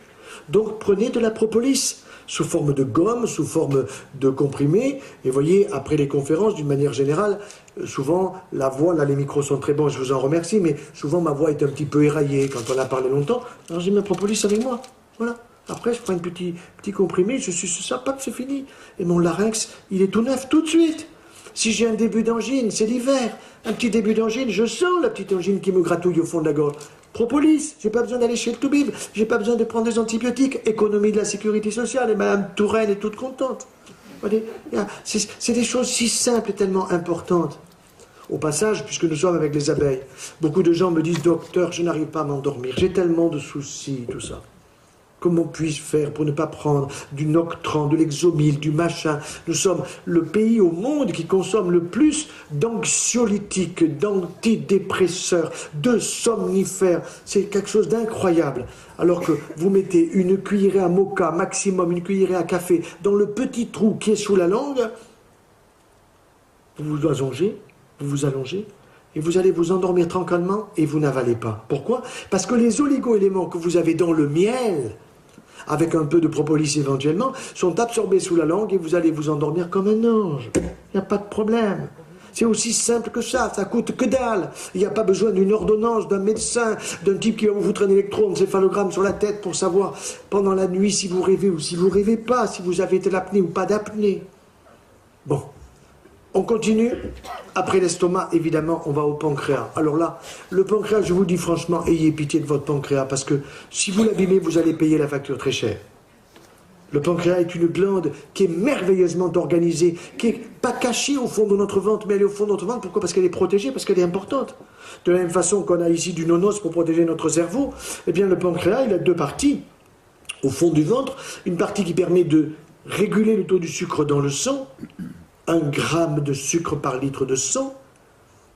Donc prenez de la propolis, sous forme de gomme, sous forme de comprimé, et voyez, après les conférences, d'une manière générale, souvent, la voix, là les micros sont très bons, je vous en remercie, mais souvent ma voix est un petit peu éraillée quand on a parlé longtemps, alors j'ai ma propolis avec moi, voilà. Après, je prends un petit comprimé, je suce ça, paf, c'est fini. Et mon larynx, il est tout neuf tout de suite. Si j'ai un début d'angine, c'est l'hiver, un petit début d'angine, je sens la petite angine qui me gratouille au fond de la gorge. Propolis, j'ai pas besoin d'aller chez le toubib, j'ai pas besoin de prendre des antibiotiques, économie de la sécurité sociale, et Madame Touraine est toute contente. C'est des choses si simples et tellement importantes. Au passage, puisque nous sommes avec les abeilles, beaucoup de gens me disent, docteur, je n'arrive pas à m'endormir, j'ai tellement de soucis, tout ça. Comment puis-je faire pour ne pas prendre du Noctran, de l'Exomil, du machin? Nous sommes le pays au monde qui consomme le plus d'anxiolytiques, d'antidépresseurs, de somnifères. C'est quelque chose d'incroyable. Alors que vous mettez une cuillerée à moka, maximum, une cuillerée à café, dans le petit trou qui est sous la langue, vous vous allongez, et vous allez vous endormir tranquillement et vous n'avalez pas. Pourquoi? Parce que les oligo-éléments que vous avez dans le miel, avec un peu de propolis éventuellement, sont absorbés sous la langue et vous allez vous endormir comme un ange. Il n'y a pas de problème. C'est aussi simple que ça coûte que dalle. Il n'y a pas besoin d'une ordonnance, d'un médecin, d'un type qui va vous foutre un électroencéphalogramme sur la tête pour savoir pendant la nuit si vous rêvez ou si vous ne rêvez pas, si vous avez de l'apnée ou pas d'apnée. Bon. On continue. Après l'estomac, évidemment, on va au pancréas. Alors là, le pancréas, je vous dis franchement, ayez pitié de votre pancréas, parce que si vous l'abîmez, vous allez payer la facture très chère. Le pancréas est une glande qui est merveilleusement organisée, qui n'est pas cachée au fond de notre ventre, mais elle est au fond de notre ventre. Pourquoi? Parce qu'elle est protégée, parce qu'elle est importante. De la même façon qu'on a ici du nonos pour protéger notre cerveau, eh bien le pancréas, il a deux parties. Au fond du ventre, une partie qui permet de réguler le taux du sucre dans le sang, 1 gramme de sucre par litre de sang,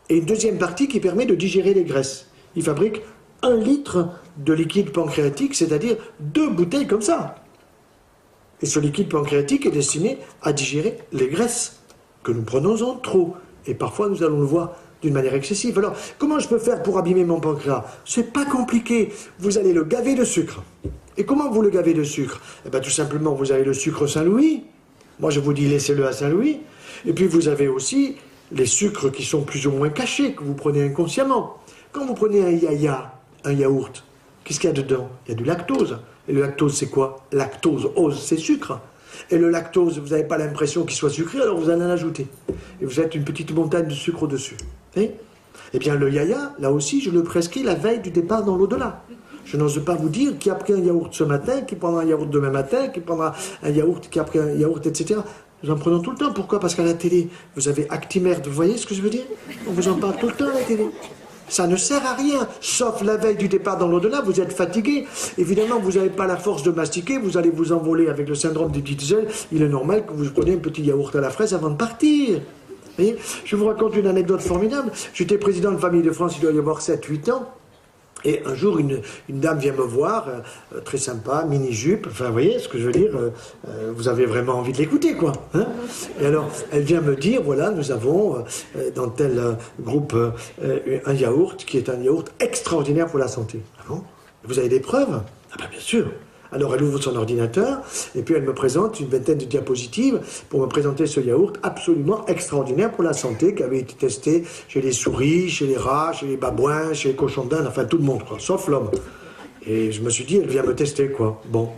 et une deuxième partie qui permet de digérer les graisses. Il fabrique 1 litre de liquide pancréatique, c'est-à-dire 2 bouteilles comme ça. Et ce liquide pancréatique est destiné à digérer les graisses que nous prenons en trop. Et parfois, nous allons le voir d'une manière excessive. Alors, comment je peux faire pour abîmer mon pancréas? C'est pas compliqué. Vous allez le gaver de sucre. Et comment vous le gavez de sucre? Eh bien, tout simplement, vous avez le sucre Saint-Louis. Moi, je vous dis, laissez-le à Saint-Louis. Et puis, vous avez aussi les sucres qui sont plus ou moins cachés, que vous prenez inconsciemment. Quand vous prenez un yaya, un yaourt, qu'est-ce qu'il y a dedans? Il y a du lactose. Et le lactose, c'est quoi? Lactose, ose, c'est sucre. Et le lactose, vous n'avez pas l'impression qu'il soit sucré, alors vous allez en ajouter. Et vous êtes une petite montagne de sucre au-dessus. Eh bien, le yaya, là aussi, je le prescris la veille du départ dans l'au-delà. Je n'ose pas vous dire qui a pris un yaourt ce matin, qui prendra un yaourt demain matin, qui prendra un yaourt, qui a pris un yaourt, etc. Nous en prenons tout le temps. Pourquoi? Parce qu'à la télé, vous avez Actimerde. Vous voyez ce que je veux dire? On vous en parle tout le temps à la télé. Ça ne sert à rien, sauf la veille du départ dans l'au-delà, vous êtes fatigué. Évidemment, vous n'avez pas la force de mastiquer, vous allez vous envoler avec le syndrome des petites ailes. Il est normal que vous preniez un petit yaourt à la fraise avant de partir. Vous voyez? Je vous raconte une anecdote formidable. J'étais président de Famille de France, il doit y avoir 7-8 ans. Et un jour, une dame vient me voir, très sympa, mini-jupe, enfin, vous voyez ce que je veux dire, vous avez vraiment envie de l'écouter, quoi. Hein? Et alors, elle vient me dire, voilà, nous avons dans tel groupe un yaourt qui est un yaourt extraordinaire pour la santé. Ah bon? Vous avez des preuves? Ah ben bien sûr. Alors elle ouvre son ordinateur et puis elle me présente une vingtaine de diapositives pour me présenter ce yaourt absolument extraordinaire pour la santé qui avait été testé chez les souris, chez les rats, chez les babouins, chez les cochons d'Inde, enfin tout le monde, quoi, sauf l'homme. Et je me suis dit, elle vient me tester, quoi. Bon,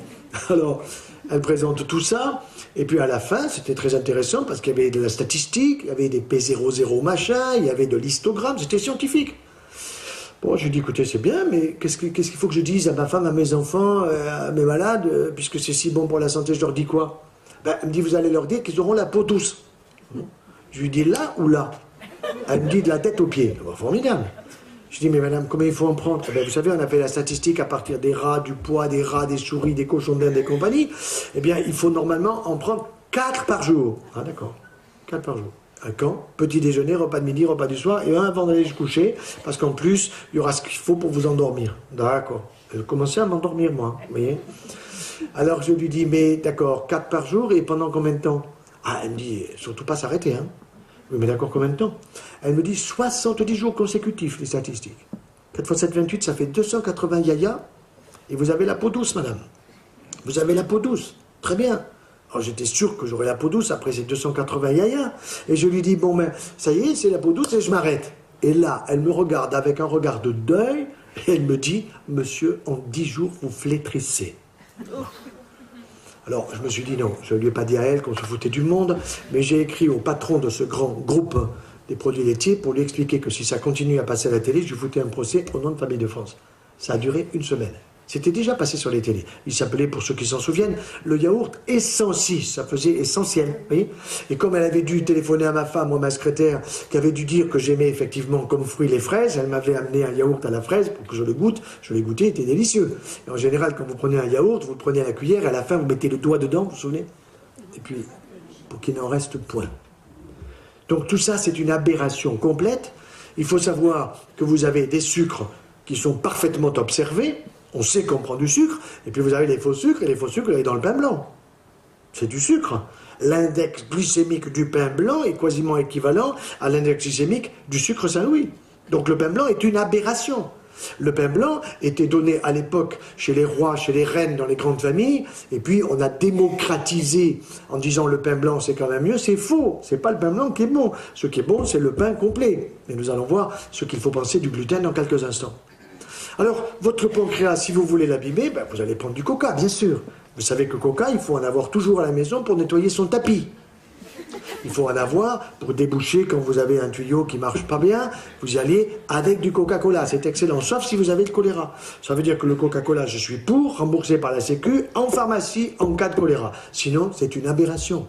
alors elle présente tout ça et puis à la fin, c'était très intéressant parce qu'il y avait de la statistique, il y avait des P00 machin, il y avait de l'histogramme, c'était scientifique. Bon, je lui dis, écoutez, c'est bien, mais qu'est-ce qu'il faut que je dise à ma femme, à mes enfants, à mes malades, puisque c'est si bon pour la santé, je leur dis quoi? Ben, elle me dit, vous allez leur dire qu'ils auront la peau douce. Je lui dis, là ou là? Elle me dit, de la tête aux pieds. Bon, formidable. Je dis, mais madame, combien il faut en prendre? Ben, vous savez, on a fait la statistique à partir des rats, du poids, des rats, des souris, des cochons d'Inde et compagnie. Eh bien, il faut normalement en prendre 4 par jour. Ah, d'accord. 4 par jour. Un quand? Petit déjeuner, repas de midi, repas du soir, et un avant d'aller se coucher, parce qu'en plus, il y aura ce qu'il faut pour vous endormir. D'accord. Je commençais à m'endormir, moi, vous voyez. Alors je lui dis, mais d'accord, 4 par jour, et pendant combien de temps? Ah, elle me dit, surtout pas s'arrêter, hein. Oui, mais d'accord, combien de temps? Elle me dit, 70 jours consécutifs, les statistiques. 4 x 7, 28, ça fait 280 yaya, et vous avez la peau douce, madame. Vous avez la peau douce. Très bien. Alors j'étais sûr que j'aurais la peau douce après ces 280 yaya. Et je lui dis, bon ben, ça y est, c'est la peau douce et je m'arrête. Et là, elle me regarde avec un regard de deuil et elle me dit, monsieur, en 10 jours, vous flétrissez. Alors je me suis dit non, je ne lui ai pas dit à elle qu'on se foutait du monde, mais j'ai écrit au patron de ce grand groupe des produits laitiers pour lui expliquer que si ça continue à passer à la télé, je lui foutais un procès au nom de Famille de France. Ça a duré 1 semaine. C'était déjà passé sur les télés. Il s'appelait, pour ceux qui s'en souviennent, le yaourt Essentiel. Ça faisait essentiel, vous voyez. Et comme elle avait dû téléphoner à ma femme, moi, ma secrétaire, qui avait dû dire que j'aimais effectivement comme fruit les fraises, elle m'avait amené un yaourt à la fraise pour que je le goûte. Je l'ai goûté, il était délicieux. Et en général, quand vous prenez un yaourt, vous le prenez à la cuillère, et à la fin, vous mettez le doigt dedans, vous vous souvenez? Et puis, pour qu'il n'en reste point. Donc tout ça, c'est une aberration complète. Il faut savoir que vous avez des sucres qui sont parfaitement observés. On sait qu'on prend du sucre, et puis vous avez les faux sucres, et les faux sucres, vous avez dans le pain blanc. C'est du sucre. L'index glycémique du pain blanc est quasiment équivalent à l'index glycémique du sucre Saint-Louis. Donc le pain blanc est une aberration. Le pain blanc était donné à l'époque chez les rois, chez les reines, dans les grandes familles, et puis on a démocratisé en disant le pain blanc c'est quand même mieux. C'est faux, c'est pas le pain blanc qui est bon. Ce qui est bon, c'est le pain complet. Et nous allons voir ce qu'il faut penser du gluten dans quelques instants. Alors, votre pancréas, si vous voulez l'abîmer, ben, vous allez prendre du coca, bien sûr. Vous savez que coca, il faut en avoir toujours à la maison pour nettoyer son tapis. Il faut en avoir pour déboucher quand vous avez un tuyau qui ne marche pas bien. Vous y allez avec du Coca-Cola. C'est excellent, sauf si vous avez le choléra. Ça veut dire que le Coca-Cola, je suis pour, remboursé par la Sécu, en pharmacie, en cas de choléra. Sinon, c'est une aberration.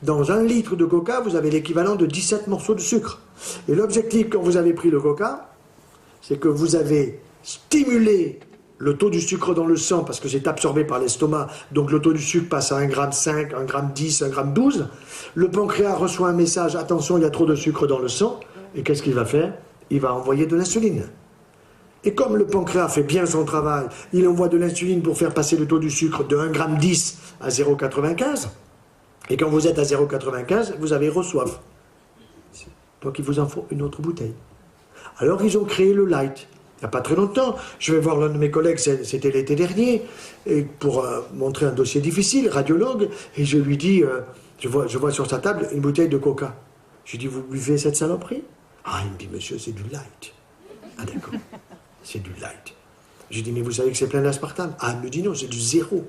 Dans 1 litre de coca, vous avez l'équivalent de 17 morceaux de sucre. Et l'objectif, quand vous avez pris le coca, c'est que vous avez stimulé le taux du sucre dans le sang parce que c'est absorbé par l'estomac, donc le taux du sucre passe à 1,5 g, 1,10 g, 1,12 g. Le pancréas reçoit un message, attention, il y a trop de sucre dans le sang, et qu'est-ce qu'il va faire? Il va envoyer de l'insuline. Et comme le pancréas fait bien son travail, il envoie de l'insuline pour faire passer le taux du sucre de 1,10 g à 0,95 g, et quand vous êtes à 0,95 g, vous avez soif. Donc il vous en faut une autre bouteille. Alors ils ont créé le light. Il n'y a pas très longtemps, je vais voir l'un de mes collègues, c'était l'été dernier, et pour montrer un dossier difficile, radiologue, et je lui dis, je vois sur sa table une bouteille de coca. Je lui dis, vous buvez cette saloperie? Ah, il me dit, monsieur, c'est du light. Ah d'accord, c'est du light. Je lui dis, mais vous savez que c'est plein d'aspartame? Ah, il me dit, non, c'est du zéro.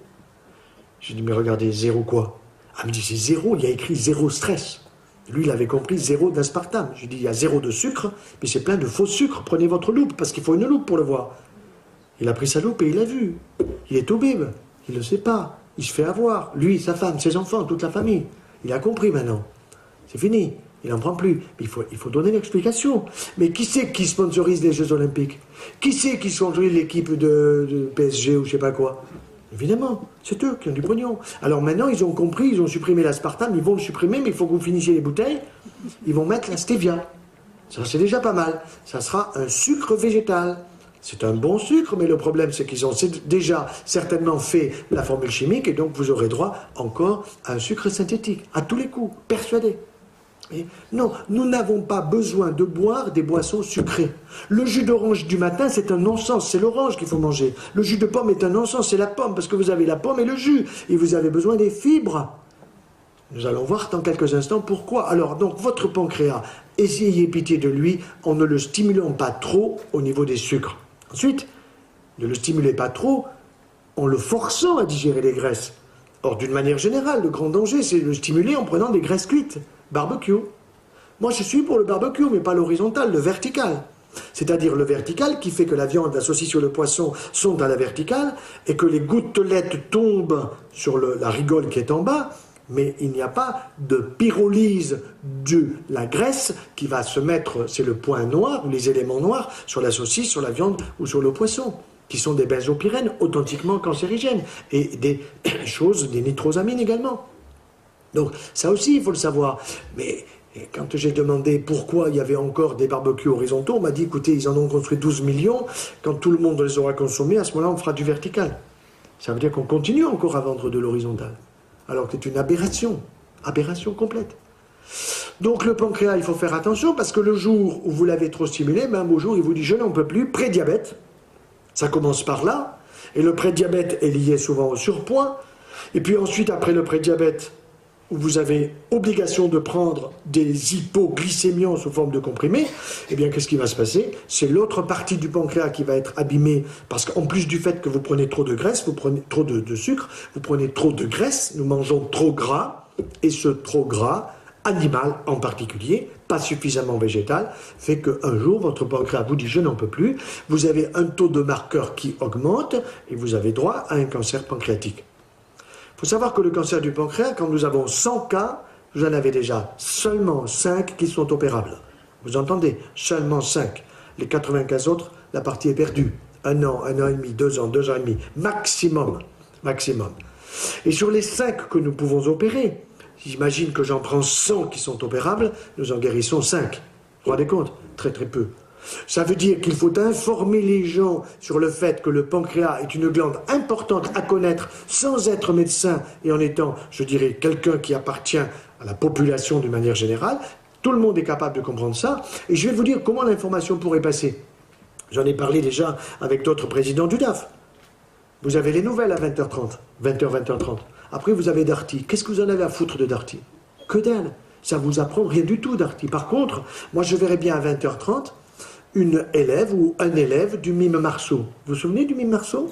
Je lui dis, mais regardez, zéro quoi? Ah, il me dit, c'est zéro, il y a écrit zéro stress. Lui, il avait compris 0 d'aspartame. Je lui dis, il y a 0 de sucre, mais c'est plein de faux sucre. Prenez votre loupe, parce qu'il faut une loupe pour le voir. Il a pris sa loupe et il a vu. Il est au bib. Il ne le sait pas. Il se fait avoir. Lui, sa femme, ses enfants, toute la famille. Il a compris maintenant. C'est fini. Il n'en prend plus. Mais il faut donner l'explication. Mais qui c'est qui sponsorise les Jeux Olympiques? Qui c'est qui sponsorise l'équipe de PSG ou je ne sais pas quoi? Évidemment, c'est eux qui ont du pognon. Alors maintenant, ils ont compris, ils ont supprimé l'aspartame, ils vont le supprimer, mais il faut que vous finissiez les bouteilles. Ils vont mettre la stevia. Ça, c'est déjà pas mal. Ça sera un sucre végétal. C'est un bon sucre, mais le problème, c'est qu'ils ont déjà certainement fait la formule chimique, et donc vous aurez droit encore à un sucre synthétique, à tous les coups, persuadé. Et non, nous n'avons pas besoin de boire des boissons sucrées. Le jus d'orange du matin, c'est un non-sens, c'est l'orange qu'il faut manger. Le jus de pomme est un non-sens, c'est la pomme, parce que vous avez la pomme et le jus, et vous avez besoin des fibres. Nous allons voir dans quelques instants pourquoi. Alors, donc, votre pancréas, essayez pitié de lui en ne le stimulant pas trop au niveau des sucres. Ensuite, ne le stimulez pas trop en le forçant à digérer les graisses. Or, d'une manière générale, le grand danger, c'est de le stimuler en prenant des graisses cuites. Barbecue. Moi, je suis pour le barbecue, mais pas l'horizontal, le vertical. C'est-à-dire le vertical qui fait que la viande, la saucisse ou le poisson sont à la verticale et que les gouttelettes tombent sur la rigole qui est en bas, mais il n'y a pas de pyrolyse de la graisse qui va se mettre, c'est le point noir ou les éléments noirs sur la saucisse, sur la viande ou sur le poisson, qui sont des benzopyrènes authentiquement cancérigènes et des choses, des nitrosamines également. Donc ça aussi, il faut le savoir. Mais quand j'ai demandé pourquoi il y avait encore des barbecues horizontaux, on m'a dit, écoutez, ils en ont construit 12 millions, quand tout le monde les aura consommés, à ce moment-là, on fera du vertical. Ça veut dire qu'on continue encore à vendre de l'horizontal. Alors que c'est une aberration complète. Donc le pancréas, il faut faire attention, parce que le jour où vous l'avez trop stimulé, même au jour, il vous dit, je n'en peux plus, prédiabète. Ça commence par là, et le prédiabète est lié souvent au surpoids, et puis ensuite, après le prédiabète, où vous avez obligation de prendre des hypoglycémiants sous forme de comprimés, eh bien, qu'est-ce qui va se passer? C'est l'autre partie du pancréas qui va être abîmée, parce qu'en plus du fait que vous prenez trop de graisse, vous prenez trop de sucre, vous prenez trop de graisse, nous mangeons trop gras, et ce trop gras, animal en particulier, pas suffisamment végétal, fait qu'un jour, votre pancréas vous dit « je n'en peux plus », vous avez un taux de marqueur qui augmente, et vous avez droit à un cancer pancréatique. Il faut savoir que le cancer du pancréas, quand nous avons 100 cas, vous en avez déjà seulement 5 qui sont opérables. Vous entendez? Seulement 5. Les 95 autres, la partie est perdue. 1 an et demi, 2 ans, 2 ans et demi, maximum. Maximum. Et sur les 5 que nous pouvons opérer, j'imagine que j'en prends 100 qui sont opérables, nous en guérissons 5. Vous vous rendez compte? Très très peu. Ça veut dire qu'il faut informer les gens sur le fait que le pancréas est une glande importante à connaître sans être médecin et en étant, je dirais, quelqu'un qui appartient à la population d'une manière générale. Tout le monde est capable de comprendre ça. Et je vais vous dire comment l'information pourrait passer. J'en ai parlé déjà avec d'autres présidents du DAF. Vous avez les nouvelles à 20h30, 20h, 20h30. Après, vous avez Darty. Qu'est-ce que vous en avez à foutre de Darty? Que dalle. Ça vous apprend rien du tout, Darty. Par contre, moi, je verrais bien à 20h30 une élève ou un élève du mime Marceau. Vous vous souvenez du mime Marceau?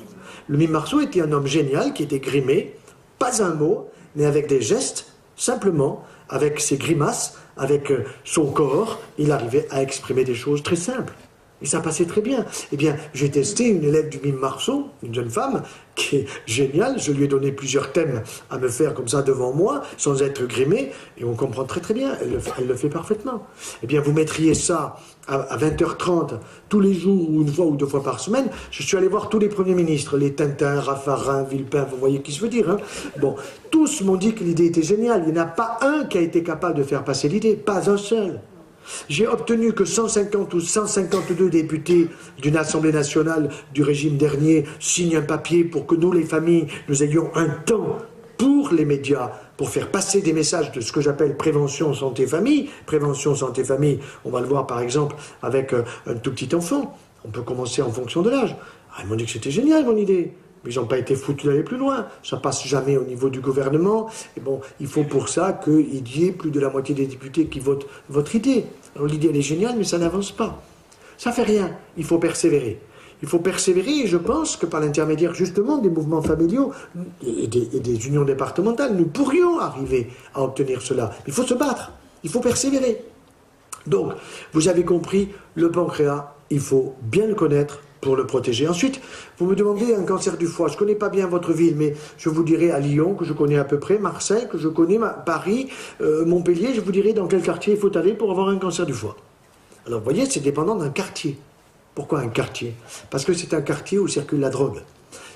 Le mime Marceau était un homme génial qui était grimé, pas un mot, mais avec des gestes, simplement, avec ses grimaces, avec son corps, il arrivait à exprimer des choses très simples. Et ça passait très bien. Eh bien, j'ai testé une élève du mime Marceau, une jeune femme, qui est géniale. Je lui ai donné plusieurs thèmes à me faire comme ça devant moi, sans être grimée, et on comprend très très bien. Elle le fait parfaitement. Eh bien, vous mettriez ça à 20h30, tous les jours, ou une fois ou 2 fois par semaine. Je suis allé voir tous les premiers ministres, les Tintin, Raffarin, Villepin, vous voyez qui se veut dire, hein. Bon, tous m'ont dit que l'idée était géniale. Il n'y en a pas un qui a été capable de faire passer l'idée, pas un seul. J'ai obtenu que 150 ou 152 députés d'une Assemblée nationale du régime dernier signent un papier pour que nous, les familles, nous ayons un temps pour les médias, pour faire passer des messages de ce que j'appelle prévention santé-famille. Prévention santé-famille, on va le voir par exemple avec un tout petit enfant. On peut commencer en fonction de l'âge. Ah, ils m'ont dit que c'était génial mon idée. Mais ils n'ont pas été foutus d'aller plus loin. Ça passe jamais au niveau du gouvernement. Et bon, il faut pour ça qu'il y ait plus de la moitié des députés qui votent votre idée. Alors l'idée, elle est géniale, mais ça n'avance pas. Ça fait rien. Il faut persévérer. Il faut persévérer et je pense que par l'intermédiaire justement des mouvements familiaux et des unions départementales, nous pourrions arriver à obtenir cela. Il faut se battre. Il faut persévérer. Donc, vous avez compris, le pancréas, il faut bien le connaître pour le protéger. Ensuite, vous me demandez un cancer du foie. Je ne connais pas bien votre ville, mais je vous dirai à Lyon, que je connais à peu près, Marseille, que je connais, Paris, Montpellier, je vous dirai dans quel quartier il faut aller pour avoir un cancer du foie. Alors vous voyez, c'est dépendant d'un quartier. Pourquoi un quartier? Parce que c'est un quartier où circule la drogue.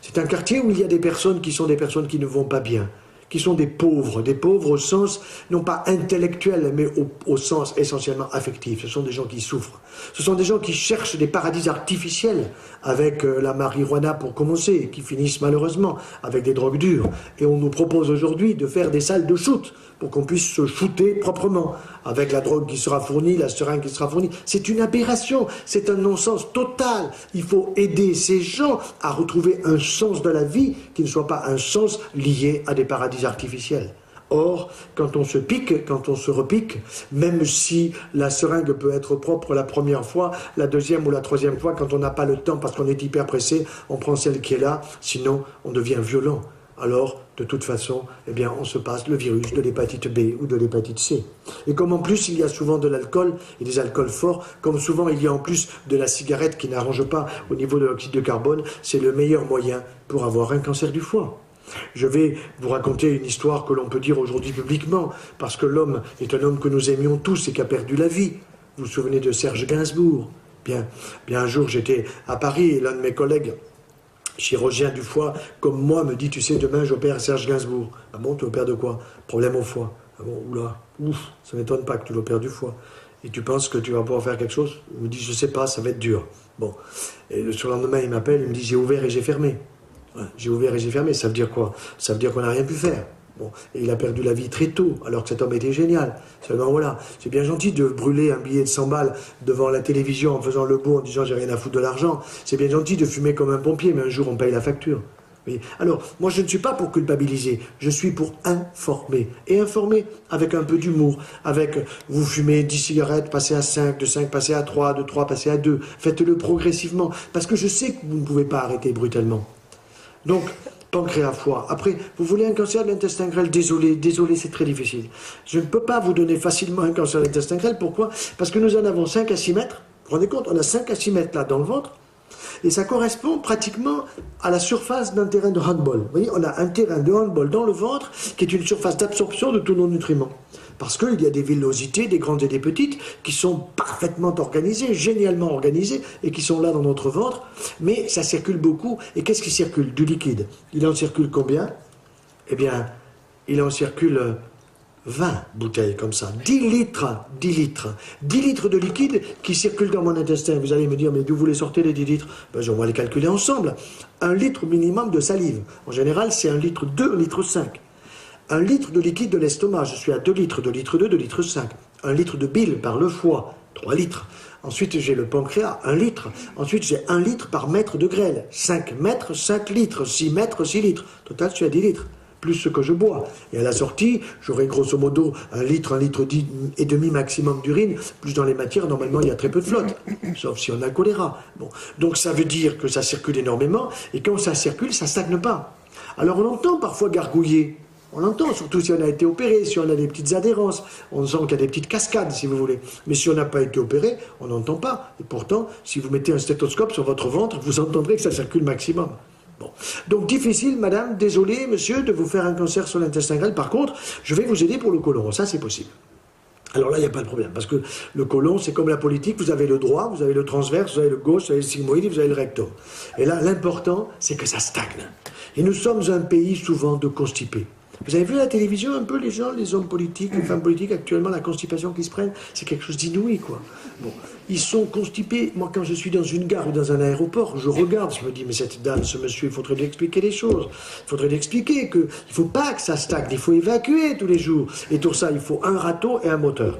C'est un quartier où il y a des personnes qui sont des personnes qui ne vont pas bien, qui sont des pauvres au sens, non pas intellectuel, mais au sens essentiellement affectif. Ce sont des gens qui souffrent. Ce sont des gens qui cherchent des paradis artificiels avec la marijuana pour commencer, qui finissent malheureusement avec des drogues dures. Et on nous propose aujourd'hui de faire des salles de shoot pour qu'on puisse se shooter proprement, avec la drogue qui sera fournie, la seringue qui sera fournie. C'est une aberration, c'est un non-sens total. Il faut aider ces gens à retrouver un sens de la vie qui ne soit pas un sens lié à des paradis artificiels. Or, quand on se pique, quand on se repique, même si la seringue peut être propre la première fois, la deuxième ou la troisième fois, quand on n'a pas le temps parce qu'on est hyper pressé, on prend celle qui est là, sinon on devient violent. Alors, de toute façon, eh bien, on se passe le virus de l'hépatite B ou de l'hépatite C. Et comme en plus il y a souvent de l'alcool, et des alcools forts, comme souvent il y a en plus de la cigarette qui n'arrange pas au niveau de l'oxyde de carbone, c'est le meilleur moyen pour avoir un cancer du foie. Je vais vous raconter une histoire que l'on peut dire aujourd'hui publiquement, parce que l'homme est un homme que nous aimions tous et qui a perdu la vie. Vous vous souvenez de Serge Gainsbourg? Bien un jour j'étais à Paris et l'un de mes collègues, chirurgien du foie, comme moi, me dit, tu sais, demain j'opère Serge Gainsbourg. Ah bon, tu opères de quoi? Problème au foie. Ah bon, oula, ouf, ça m'étonne pas que tu l'opères du foie. Et tu penses que tu vas pouvoir faire quelque chose? Il me dit, je sais pas, ça va être dur. Bon, et le surlendemain, il m'appelle, il me dit, j'ai ouvert et j'ai fermé. Ouais, j'ai ouvert et j'ai fermé, ça veut dire quoi? Ça veut dire qu'on n'a rien pu faire. Bon, et il a perdu la vie très tôt, alors que cet homme était génial. Seulement voilà, c'est bien gentil de brûler un billet de 100 balles devant la télévision en faisant le beau, en disant j'ai rien à foutre de l'argent. C'est bien gentil de fumer comme un pompier, mais un jour on paye la facture. Oui. Alors, moi je ne suis pas pour culpabiliser, je suis pour informer. Et informer avec un peu d'humour, avec vous fumez 10 cigarettes, passez à 5, de 5 passez à 3, de 3 passez à 2. Faites-le progressivement, parce que je sais que vous ne pouvez pas arrêter brutalement. Donc, pancréas, foie. Après, vous voulez un cancer de l'intestin grêle? Désolé, c'est très difficile. Je ne peux pas vous donner facilement un cancer de l'intestin grêle. Pourquoi? Parce que nous en avons 5 à 6 mètres. Vous vous rendez compte? On a 5 à 6 mètres là dans le ventre. Et ça correspond pratiquement à la surface d'un terrain de handball. Vous voyez, on a un terrain de handball dans le ventre qui est une surface d'absorption de tous nos nutriments. Parce qu'il y a des villosités, des grandes et des petites, qui sont parfaitement organisées, génialement organisées, et qui sont là dans notre ventre. Mais ça circule beaucoup. Et qu'est-ce qui circule? Du liquide. Il en circule combien? Eh bien, il en circule 20 bouteilles comme ça. 10 litres. 10 litres. 10 litres de liquide qui circulent dans mon intestin. Vous allez me dire, mais d'où vous les sortez les 10 litres? Ben, on va les calculer ensemble. 1 litre minimum de salive. En général, c'est 1 litre 2, 1 litre 5. 1 litre de liquide de l'estomac, je suis à 2 litres, 2 litres 2, 2 litres 5. 1 litre de bile par le foie, 3 litres. Ensuite, j'ai le pancréas, 1 litre. Ensuite, j'ai 1 litre par mètre de grêle. 5 mètres, 5 litres. 6 mètres, 6 litres. Total, je suis à 10 litres. Plus ce que je bois. Et à la sortie, j'aurai grosso modo 1 litre et demi maximum d'urine. Plus dans les matières, normalement, il y a très peu de flotte. Sauf si on a le choléra. Bon. Donc, ça veut dire que ça circule énormément. Et quand ça circule, ça stagne pas. Alors, on entend parfois gargouiller. On l'entend, surtout si on a été opéré, si on a des petites adhérences. On sent qu'il y a des petites cascades, si vous voulez. Mais si on n'a pas été opéré, on n'entend pas. Et pourtant, si vous mettez un stéthoscope sur votre ventre, vous entendrez que ça circule maximum. Bon. Donc, difficile, madame, désolé, monsieur, de vous faire un cancer sur l'intestin grêle. Par contre, je vais vous aider pour le côlon. Ça, c'est possible. Alors là, il n'y a pas de problème, parce que le côlon, c'est comme la politique, vous avez le droit, vous avez le transverse, vous avez le gauche, vous avez le sigmoïde, vous avez le rectum. Et là, l'important, c'est que ça stagne. Et nous sommes un pays souvent de constipés. Vous avez vu à la télévision un peu les gens, les hommes politiques, les femmes politiques, actuellement, la constipation qu'ils se prennent, c'est quelque chose d'inouï, quoi. Bon, ils sont constipés. Moi, quand je suis dans une gare ou dans un aéroport, je regarde, je me dis, mais cette dame, ce monsieur, il faudrait lui expliquer les choses. Il faudrait lui expliquer qu'il ne faut pas que ça stagne, il faut évacuer tous les jours. Et pour ça, il faut un râteau et un moteur.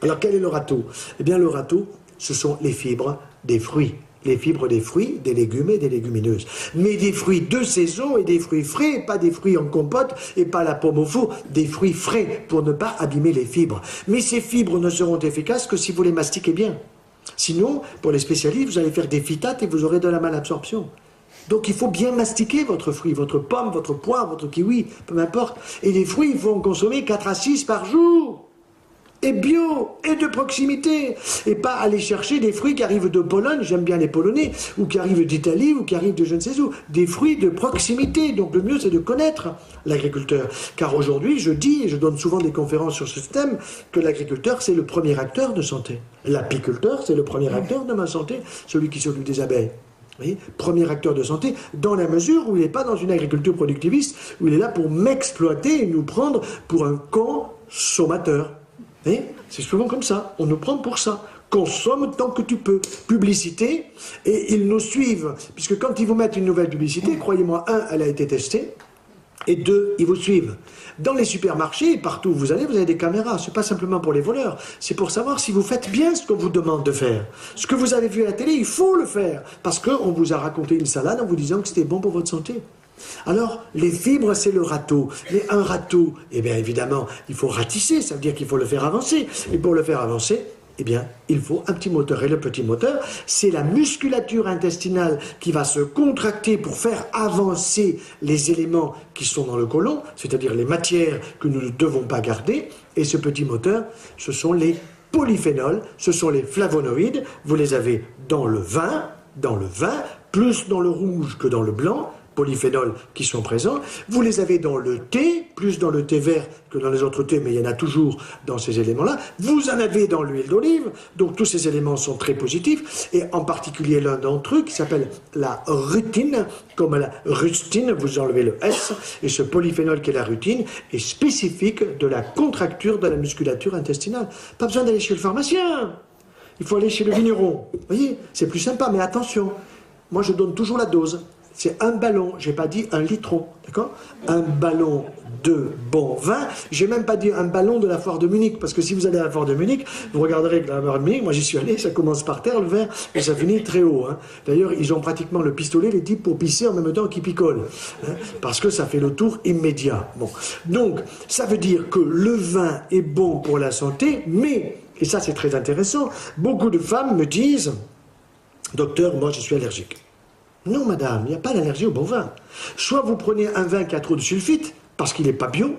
Alors, quel est le râteau? Eh bien, le râteau, ce sont les fibres des fruits. Les fibres des fruits, des légumes et des légumineuses. Mais des fruits de saison et des fruits frais, pas des fruits en compote et pas la pomme au four, des fruits frais pour ne pas abîmer les fibres. Mais ces fibres ne seront efficaces que si vous les mastiquez bien. Sinon, pour les spécialistes, vous allez faire des phytates et vous aurez de la malabsorption. Donc il faut bien mastiquer votre fruit, votre pomme, votre poire, votre kiwi, peu importe. Et les fruits, il faut en consommer 4 à 6 par jour. et bio, et de proximité, et pas aller chercher des fruits qui arrivent de Pologne, j'aime bien les Polonais, ou qui arrivent d'Italie, ou qui arrivent de je ne sais où, des fruits de proximité. Donc le mieux c'est de connaître l'agriculteur, car aujourd'hui je dis, et je donne souvent des conférences sur ce thème, que l'agriculteur c'est le premier acteur de santé. L'apiculteur c'est le premier acteur de ma santé, celui qui s'occupe des abeilles. Vous voyez, premier acteur de santé, dans la mesure où il n'est pas dans une agriculture productiviste, où il est là pour m'exploiter et nous prendre pour un consommateur. C'est souvent comme ça, on nous prend pour ça. Consomme tant que tu peux. Publicité, et ils nous suivent. Puisque quand ils vous mettent une nouvelle publicité, croyez-moi, un, elle a été testée, et deux, ils vous suivent. Dans les supermarchés, partout où vous avez des caméras. Ce n'est pas simplement pour les voleurs, c'est pour savoir si vous faites bien ce qu'on vous demande de faire. Ce que vous avez vu à la télé, il faut le faire. Parce qu'on vous a raconté une salade en vous disant que c'était bon pour votre santé. Alors, les fibres, c'est le râteau. Mais un râteau, eh bien évidemment, il faut ratisser, ça veut dire qu'il faut le faire avancer. Et pour le faire avancer, eh bien, il faut un petit moteur. Et le petit moteur, c'est la musculature intestinale qui va se contracter pour faire avancer les éléments qui sont dans le côlon, c'est-à-dire les matières que nous ne devons pas garder. Et ce petit moteur, ce sont les polyphénols, ce sont les flavonoïdes. Vous les avez dans le vin, plus dans le rouge que dans le blanc, polyphénols qui sont présents. Vous les avez dans le thé, plus dans le thé vert que dans les autres thés, mais il y en a toujours dans ces éléments-là. Vous en avez dans l'huile d'olive, donc tous ces éléments sont très positifs, et en particulier l'un d'entre eux qui s'appelle la rutine, comme la rustine, vous enlevez le S, et ce polyphénol qui est la rutine est spécifique de la contracture de la musculature intestinale. Pas besoin d'aller chez le pharmacien, il faut aller chez le vigneron. Vous voyez, c'est plus sympa, mais attention, moi je donne toujours la dose. C'est un ballon, j'ai pas dit un litron, d'accord? Un ballon de bon vin, j'ai même pas dit un ballon de la foire de Munich, parce que si vous allez à la foire de Munich, vous regarderez que la foire de Munich, moi j'y suis allé, ça commence par terre le verre, et ça finit très haut. Hein. D'ailleurs, ils ont pratiquement le pistolet, les types, pour pisser en même temps qu'ils picolent, hein, parce que ça fait le tour immédiat. Bon. Donc, ça veut dire que le vin est bon pour la santé, mais, et ça c'est très intéressant, beaucoup de femmes me disent, docteur, moi je suis allergique. Non, madame, il n'y a pas d'allergie au bon vin. Soit vous prenez un vin qui a trop de sulfite, parce qu'il n'est pas bio,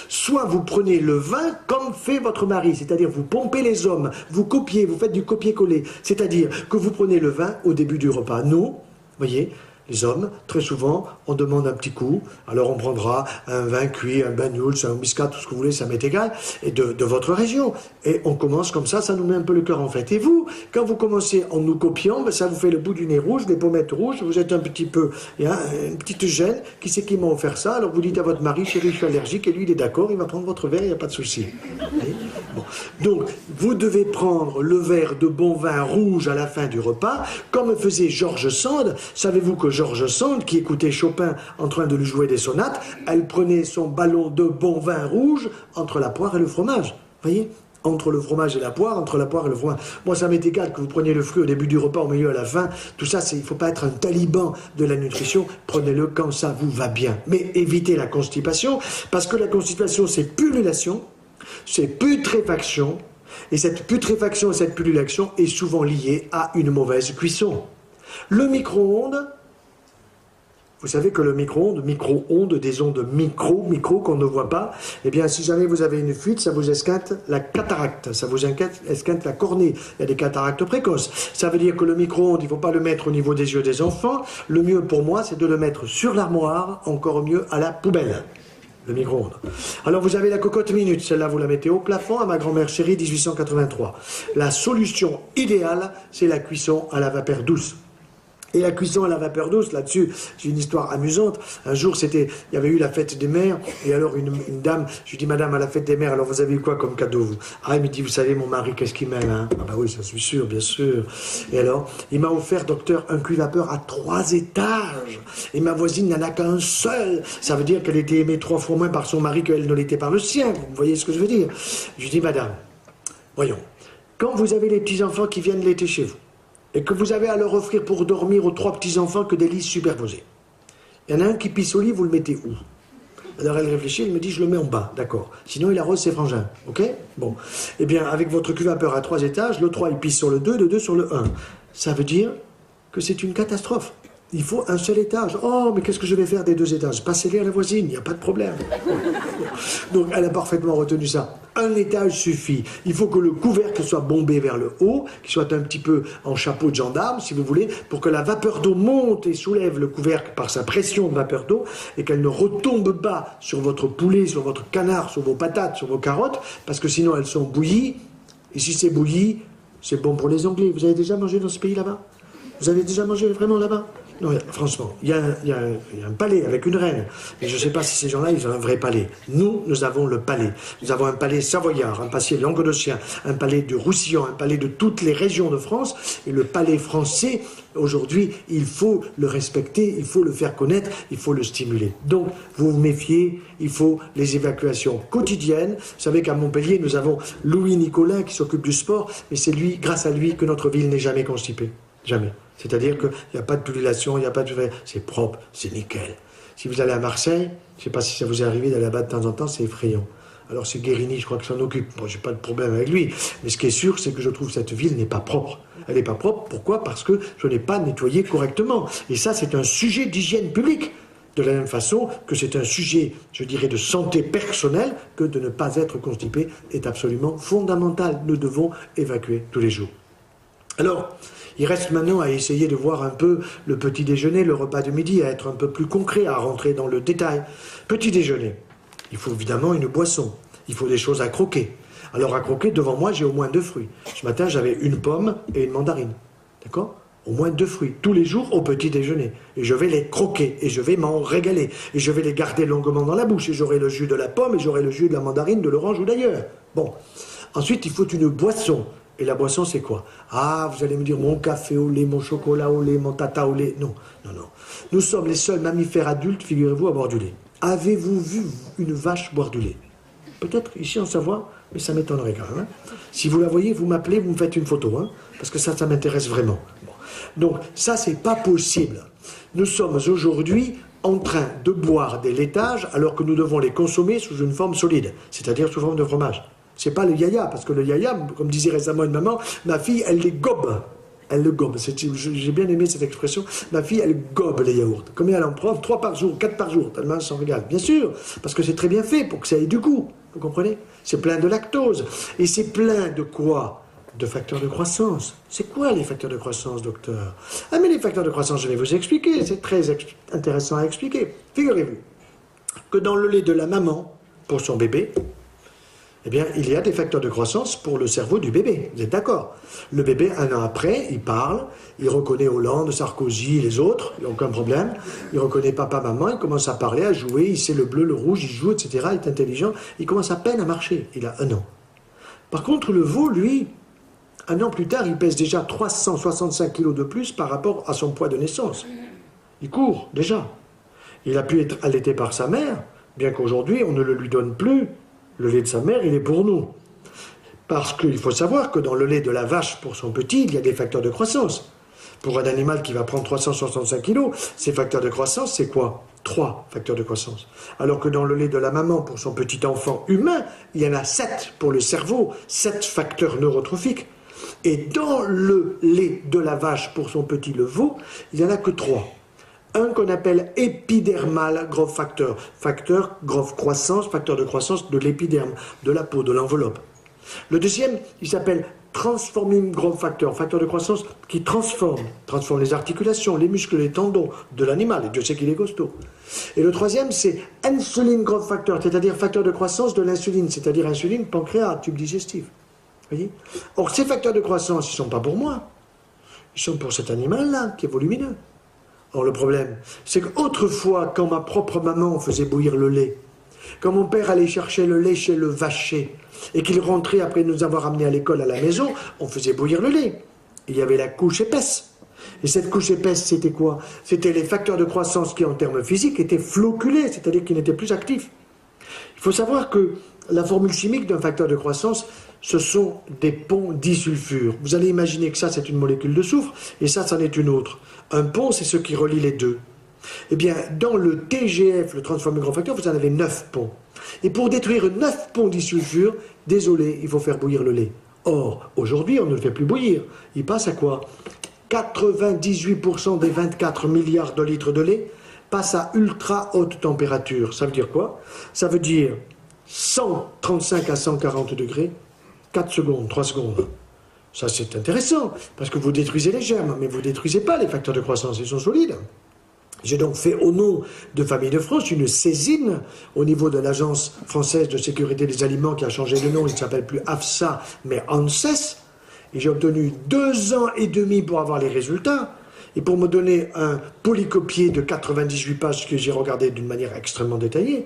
soit vous prenez le vin comme fait votre mari, c'est-à-dire vous pompez les hommes, vous copiez, vous faites du copier-coller, c'est-à-dire que vous prenez le vin au début du repas. Nous, voyez, les hommes, très souvent, on demande un petit coup, alors on prendra un vin cuit, un bagnoul, un muscat, tout ce que vous voulez, ça m'est égal, et de votre région. Et on commence comme ça nous met un peu le cœur en fête. Et vous, quand vous commencez en nous copiant, ben ça vous fait le bout du nez rouge, les pommettes rouges, vous êtes un petit peu, il y a une petite gêne, qui c'est qui m'a offert ça? Alors vous dites à votre mari, chérie, je suis allergique, et lui il est d'accord, il va prendre votre verre, il n'y a pas de souci. Bon. Donc, vous devez prendre le verre de bon vin rouge à la fin du repas, comme faisait George Sand. Savez-vous que George Sand, qui écoutait Chopin en train de lui jouer des sonates, elle prenait son ballon de bon vin rouge entre la poire et le fromage. Voyez, entre le fromage et la poire, entre la poire et le fromage. Moi, ça m'est égal que vous preniez le fruit au début du repas, au milieu, à la fin. Tout ça, il ne faut pas être un taliban de la nutrition. Prenez-le quand ça vous va bien. Mais évitez la constipation, parce que la constipation, c'est pullulation, c'est putréfaction, et cette putréfaction et cette pullulation est souvent liée à une mauvaise cuisson. Le micro-ondes, vous savez que le micro-ondes, des ondes micro qu'on ne voit pas, eh bien si jamais vous avez une fuite, ça vous esquinte la cataracte, ça vous esquinte la cornée, il y a des cataractes précoces. Ça veut dire que le micro-ondes, il ne faut pas le mettre au niveau des yeux des enfants, le mieux pour moi c'est de le mettre sur l'armoire, encore mieux à la poubelle. Le micro-ondes. Alors vous avez la cocotte minute, celle-là vous la mettez au plafond, à ma grand-mère chérie, 1883. La solution idéale, c'est la cuisson à la vapeur douce. Et la cuisson à la vapeur douce, là-dessus, j'ai une histoire amusante. Un jour, il y avait eu la fête des mères, et alors une dame, je lui dis, madame, à la fête des mères, alors vous avez eu quoi comme cadeau, vous? Ah, il me dit, vous savez, mon mari, qu'est-ce qu'il m'aime, hein? Ah bah oui, ça suis sûr, bien sûr. Et alors, il m'a offert, docteur, un cuit-vapeur à 3 étages. Et ma voisine n'en a qu'un seul. Ça veut dire qu'elle était aimée 3 fois moins par son mari qu'elle ne l'était par le sien. Vous voyez ce que je veux dire? Je lui dis, madame, voyons, quand vous avez les petits-enfants qui viennent l'été chez vous, et que vous avez à leur offrir pour dormir aux 3 petits-enfants que des lits superposés. Il y en a un qui pisse au lit, vous le mettez où? Alors elle réfléchit, elle me dit, je le mets en bas, d'accord. Sinon il arrose ses frangins, ok? Bon. Eh bien, avec votre cuit-vapeur à 3 étages, le 3 il pisse sur le 2, le 2 sur le 1. Ça veut dire que c'est une catastrophe. Il faut un seul étage. Oh, mais qu'est-ce que je vais faire des 2 étages? Passez-les à la voisine, il n'y a pas de problème. Donc elle a parfaitement retenu ça. Un étage suffit. Il faut que le couvercle soit bombé vers le haut, qu'il soit un petit peu en chapeau de gendarme, si vous voulez, pour que la vapeur d'eau monte et soulève le couvercle par sa pression de vapeur d'eau et qu'elle ne retombe pas sur votre poulet, sur votre canard, sur vos patates, sur vos carottes, parce que sinon elles sont bouillies. Et si c'est bouilli, c'est bon pour les Anglais. Vous avez déjà mangé dans ce pays là-bas? Vous avez déjà mangé vraiment là-bas? Non, franchement, il y a un palais avec une reine. Mais je ne sais pas si ces gens-là, ils ont un vrai palais. Nous avons le palais. Nous avons un palais savoyard, un palais languedocien, un palais de Roussillon, un palais de toutes les régions de France. Et le palais français, aujourd'hui, il faut le respecter, il faut le faire connaître, il faut le stimuler. Donc, vous vous méfiez, il faut les évacuations quotidiennes. Vous savez qu'à Montpellier, nous avons Louis Nicolin qui s'occupe du sport. Et c'est lui, grâce à lui, que notre ville n'est jamais constipée. Jamais. C'est-à-dire qu'il n'y a pas de pullulation, il n'y a pas de... C'est propre, c'est nickel. Si vous allez à Marseille, je ne sais pas si ça vous est arrivé d'aller là-bas de temps en temps, c'est effrayant. Alors c'est Guérini, je crois que s'en occupe. Bon, je n'ai pas de problème avec lui. Mais ce qui est sûr, c'est que je trouve que cette ville n'est pas propre. Elle n'est pas propre, pourquoi? Parce que je n'ai pas nettoyé correctement. Et ça, c'est un sujet d'hygiène publique. De la même façon que c'est un sujet, je dirais, de santé personnelle, que de ne pas être constipé est absolument fondamental. Nous devons évacuer tous les jours. Alors, il reste maintenant à essayer de voir un peu le petit déjeuner, le repas de midi, à être un peu plus concret, à rentrer dans le détail. Petit déjeuner, il faut évidemment une boisson, il faut des choses à croquer. Alors à croquer, devant moi, j'ai au moins 2 fruits. Ce matin, j'avais une pomme et une mandarine. D'accord? Au moins 2 fruits, tous les jours au petit déjeuner. Et je vais les croquer, et je vais m'en régaler. Et je vais les garder longuement dans la bouche. Et j'aurai le jus de la pomme, et j'aurai le jus de la mandarine, de l'orange ou d'ailleurs. Bon. Ensuite, il faut une boisson. Et la boisson, c'est quoi? Ah, vous allez me dire, mon café au lait, mon chocolat au lait, mon tata au lait. Non, non, non. Nous sommes les seuls mammifères adultes, figurez-vous, à boire du lait. Avez-vous vu une vache boire du lait? Peut-être ici en Savoie, mais ça m'étonnerait quand même. Hein. Si vous la voyez, vous m'appelez, vous me faites une photo, hein, parce que ça m'intéresse vraiment. Bon. Donc, ça, c'est pas possible. Nous sommes aujourd'hui en train de boire des laitages alors que nous devons les consommer sous une forme solide, c'est-à-dire sous forme de fromage. C'est pas le yaya, parce que le yaya, comme disait récemment une maman, ma fille, elle les gobe. Elle le gobe. J'ai bien aimé cette expression. Ma fille, elle gobe les yaourts. Combien elle en prend? 3 par jour, 4 par jour, tellement elle s'en régale. Bien sûr, parce que c'est très bien fait pour que ça ait du goût. Vous comprenez? C'est plein de lactose. Et c'est plein de quoi? De facteurs de croissance. C'est quoi les facteurs de croissance, docteur? Ah, mais les facteurs de croissance, je vais vous expliquer. C'est très intéressant à expliquer. Figurez-vous que dans le lait de la maman, pour son bébé, eh bien, il y a des facteurs de croissance pour le cerveau du bébé. Vous êtes d'accord? Le bébé, 1 an après, il parle, il reconnaît Hollande, Sarkozy, les autres, il n'y a aucun problème. Il reconnaît papa, maman, il commence à parler, à jouer, il sait le bleu, le rouge, il joue, etc. Il est intelligent, il commence à peine à marcher. Il a 1 an. Par contre, le veau, lui, 1 an plus tard, il pèse déjà 365 kilos de plus par rapport à son poids de naissance. Il court, déjà. Il a pu être allaité par sa mère, bien qu'aujourd'hui, on ne le lui donne plus. Le lait de sa mère, il est pour nous. Parce qu'il faut savoir que dans le lait de la vache pour son petit, il y a des facteurs de croissance. Pour un animal qui va prendre 365 kilos, ces facteurs de croissance, c'est quoi? 3 facteurs de croissance. Alors que dans le lait de la maman pour son petit enfant humain, il y en a 7 pour le cerveau, 7 facteurs neurotrophiques. Et dans le lait de la vache pour son petit le veau, il n'y en a que 3. Un qu'on appelle épidermal growth factor, facteur growth croissance, facteur de croissance de l'épiderme, de la peau, de l'enveloppe. Le deuxième, il s'appelle transforming growth factor, facteur de croissance qui transforme les articulations, les muscles, les tendons de l'animal, et Dieu sait qu'il est costaud. Et le troisième, c'est insulin growth factor, c'est-à-dire facteur de croissance de l'insuline, c'est-à-dire insuline, pancréas, tube digestif. Voyez? Or, ces facteurs de croissance, ils ne sont pas pour moi, ils sont pour cet animal-là, qui est volumineux. Or, le problème, c'est qu'autrefois, quand ma propre maman faisait bouillir le lait, quand mon père allait chercher le lait chez le vacher, et qu'il rentrait après nous avoir amenés à l'école à la maison, on faisait bouillir le lait. Il y avait la couche épaisse. Et cette couche épaisse, c'était quoi? C'était les facteurs de croissance qui, en termes physiques, étaient floculés, c'est-à-dire qu'ils n'étaient plus actifs. Il faut savoir que la formule chimique d'un facteur de croissance, ce sont des ponts disulfures. Vous allez imaginer que ça, c'est une molécule de soufre, et ça, c'en est une autre. Un pont, c'est ce qui relie les deux. Eh bien, dans le TGF, le Transforming Growth Factor, vous en avez 9 ponts. Et pour détruire 9 ponts disulfures, désolé, il faut faire bouillir le lait. Or, aujourd'hui, on ne le fait plus bouillir. Il passe à quoi? 98% des 24 milliards de litres de lait passent à ultra haute température. Ça veut dire quoi? Ça veut dire 135 à 140 degrés, 4 secondes, 3 secondes. Ça, c'est intéressant, parce que vous détruisez les germes, mais vous ne détruisez pas les facteurs de croissance, ils sont solides. J'ai donc fait, au nom de Famille de France, une saisine au niveau de l'Agence française de sécurité des aliments qui a changé de nom, il ne s'appelle plus AFSA, mais ANSES, et j'ai obtenu 2 ans et demi pour avoir les résultats, et pour me donner un polycopié de 98 pages que j'ai regardé d'une manière extrêmement détaillée,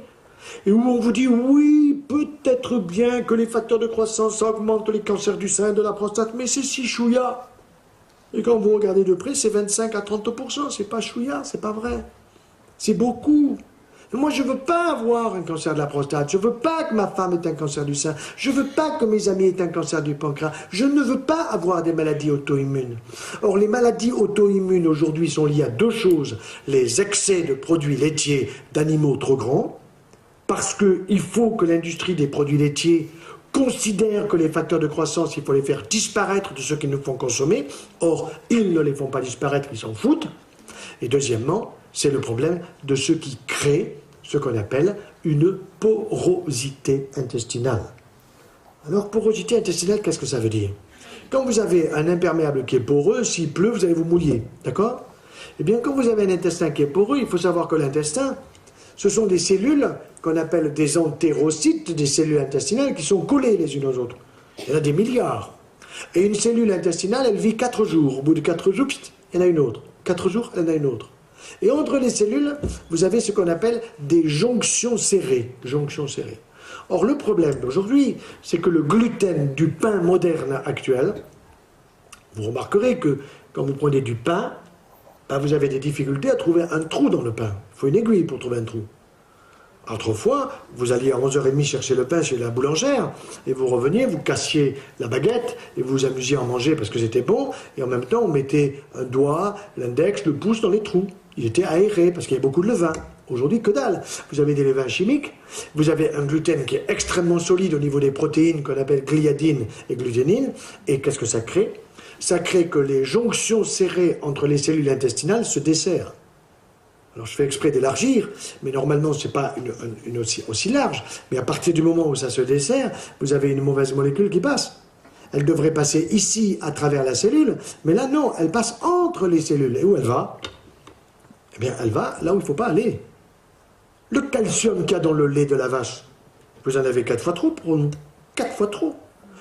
et où on vous dit, oui, peut-être bien que les facteurs de croissance augmentent les cancers du sein, de la prostate, mais c'est si chouïa. Et quand vous regardez de près, c'est 25 à 30%, c'est pas chouïa, c'est pas vrai. C'est beaucoup. Mais moi, je veux pas avoir un cancer de la prostate, je veux pas que ma femme ait un cancer du sein, je veux pas que mes amis aient un cancer du pancréas, je ne veux pas avoir des maladies auto-immunes. Or, les maladies auto-immunes aujourd'hui sont liées à 2 choses, les excès de produits laitiers d'animaux trop grands, parce qu'il faut que l'industrie des produits laitiers considère que les facteurs de croissance, il faut les faire disparaître de ceux qui nous font consommer. Or, ils ne les font pas disparaître, ils s'en foutent. Et deuxièmement, c'est le problème de ceux qui créent ce qu'on appelle une porosité intestinale. Alors, porosité intestinale, qu'est-ce que ça veut dire? Quand vous avez un imperméable qui est poreux, s'il pleut, vous allez vous mouiller. D'accord? Eh bien, quand vous avez un intestin qui est poreux, il faut savoir que l'intestin, ce sont des cellules qu'on appelle des entérocytes, des cellules intestinales qui sont collées les unes aux autres. Il y en a des milliards. Et une cellule intestinale, elle vit 4 jours. Au bout de 4 jours, il y en a une autre. 4 jours, il y en a une autre. Et entre les cellules, vous avez ce qu'on appelle des jonctions serrées. Jonctions serrées. Or, le problème d'aujourd'hui, c'est que le gluten du pain moderne actuel, vous remarquerez que quand vous prenez du pain, ben vous avez des difficultés à trouver un trou dans le pain. Il faut une aiguille pour trouver un trou. Autrefois, vous alliez à 11h30 chercher le pain chez la boulangère, et vous reveniez, vous cassiez la baguette, et vous vous amusiez à en manger parce que c'était bon, et en même temps, on mettait un doigt, l'index, le pouce dans les trous. Il était aéré parce qu'il y avait beaucoup de levain. Aujourd'hui, que dalle. Vous avez des levains chimiques, vous avez un gluten qui est extrêmement solide au niveau des protéines qu'on appelle gliadine et gluténine, et qu'est-ce que ça crée? Ça crée que les jonctions serrées entre les cellules intestinales se desserrent. Alors je fais exprès d'élargir, mais normalement ce n'est pas une aussi large. Mais à partir du moment où ça se dessert, vous avez une mauvaise molécule qui passe. Elle devrait passer ici à travers la cellule, mais là non, elle passe entre les cellules. Et où elle va? Eh bien elle va là où il ne faut pas aller. Le calcium qu'il y a dans le lait de la vache, vous en avez 4 fois trop pour nous. 4 fois trop.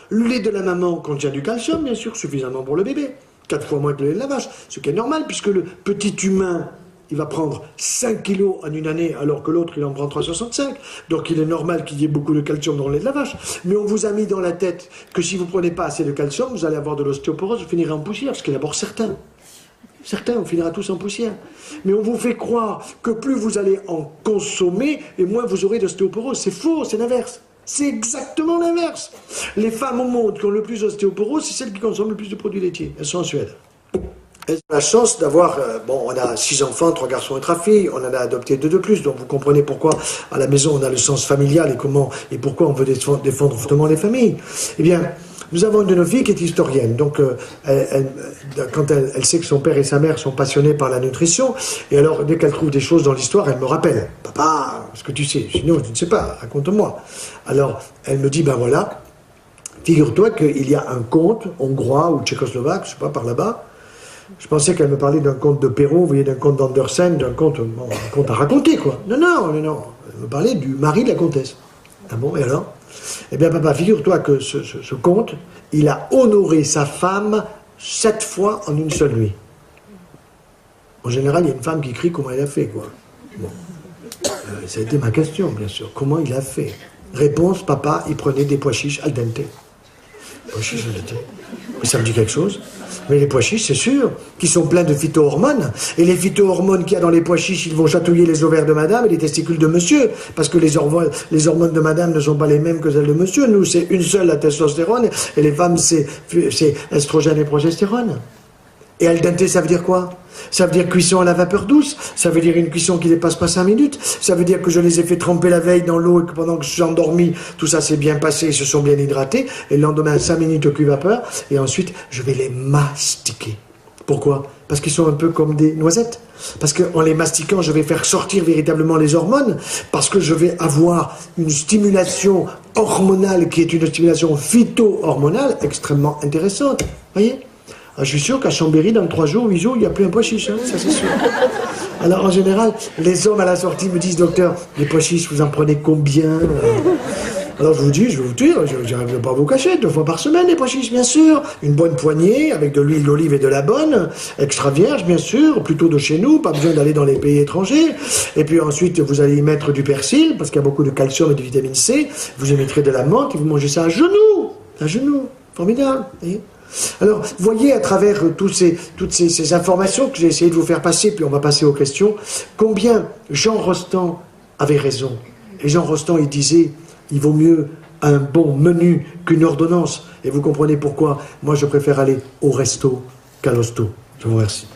Le lait de la maman contient du calcium, bien sûr, suffisamment pour le bébé. 4 fois moins que le lait de la vache, ce qui est normal, puisque le petit humain, il va prendre 5 kilos en une année, alors que l'autre, il en prend 365. Donc il est normal qu'il y ait beaucoup de calcium dans le lait de la vache. Mais on vous a mis dans la tête que si vous ne prenez pas assez de calcium, vous allez avoir de l'ostéoporose, vous finirez en poussière, ce qui est d'abord certain. Certains, on finira tous en poussière. Mais on vous fait croire que plus vous allez en consommer, et moins vous aurez d'ostéoporose. C'est faux, c'est l'inverse. C'est exactement l'inverse. Les femmes au monde qui ont le plus d'ostéoporose, c'est celles qui consomment le plus de produits laitiers. Elles sont en Suède. Elles ont la chance d'avoir, on a 6 enfants, 3 garçons et 3 filles, on en a adopté 2 de plus, donc vous comprenez pourquoi à la maison on a le sens familial et pourquoi on veut défendre fortement les familles. Eh bien, nous avons une de nos filles qui est historienne, donc quand elle sait que son père et sa mère sont passionnés par la nutrition, et alors dès qu'elle trouve des choses dans l'histoire, elle me rappelle, papa, est-ce que tu sais? Sinon, je ne sais pas, raconte-moi. Alors, elle me dit, ben voilà, figure-toi qu'il y a un conte hongrois ou tchécoslovaque, je ne sais pas, par là-bas. Je pensais qu'elle me parlait d'un conte de Perrault, vous voyez, d'un conte d'Andersen, d'un conte à raconter, quoi. Non. Elle me parlait du mari de la comtesse. Ah bon, et alors? Eh bien, papa, figure-toi que ce conte, il a honoré sa femme 7 fois en une seule nuit. En général, il y a une femme qui crie comment elle a fait, quoi. Bon. Ça a été ma question, bien sûr. Comment il a fait? Réponse, papa, il prenait des pois chiches al dente. Pois chiches al dente. Mais ça me dit quelque chose. Mais les pois chiches, c'est sûr, qui sont pleins de phytohormones. Et les phytohormones qu'il y a dans les pois chiches, ils vont chatouiller les ovaires de madame et les testicules de monsieur. Parce que les hormones de madame ne sont pas les mêmes que celles de monsieur. Nous, c'est une seule, la testostérone. Et les femmes, c'est estrogène et progestérone. Et al dente, ça veut dire quoi? Ça veut dire cuisson à la vapeur douce. Ça veut dire une cuisson qui ne dépasse pas 5 minutes. Ça veut dire que je les ai fait tremper la veille dans l'eau et que pendant que je suis endormi, tout ça s'est bien passé, ils se sont bien hydratés. Et le lendemain, 5 minutes au cuit vapeur. Et ensuite, je vais les mastiquer. Pourquoi? parce qu'ils sont un peu comme des noisettes. Parce qu'en les mastiquant, je vais faire sortir véritablement les hormones, parce que je vais avoir une stimulation hormonale qui est une stimulation phyto-hormonale extrêmement intéressante. Voyez? Je suis sûr qu'à Chambéry, dans 3 jours, 8 jours, il n'y a plus un pois chiche, hein, ça c'est sûr. Alors en général, les hommes à la sortie me disent, docteur, les pois chiches, vous en prenez combien? Alors je vous dis, je vais vous dire, je ne vais pas vous cacher, 2 fois par semaine les pois chiches, bien sûr. Une bonne poignée, avec de l'huile d'olive et de la bonne, extra vierge, bien sûr, plutôt de chez nous, pas besoin d'aller dans les pays étrangers. Et puis ensuite, vous allez y mettre du persil, parce qu'il y a beaucoup de calcium et de vitamine C. Vous y mettrez de la menthe et vous mangez ça à genoux, formidable, voyez. Alors, voyez à travers toutes ces informations que j'ai essayé de vous faire passer, puis on va passer aux questions, combien Jean Rostand avait raison. Et Jean Rostand, il disait, il vaut mieux un bon menu qu'une ordonnance. Et vous comprenez pourquoi moi je préfère aller au resto qu'à l'hosto. Je vous remercie.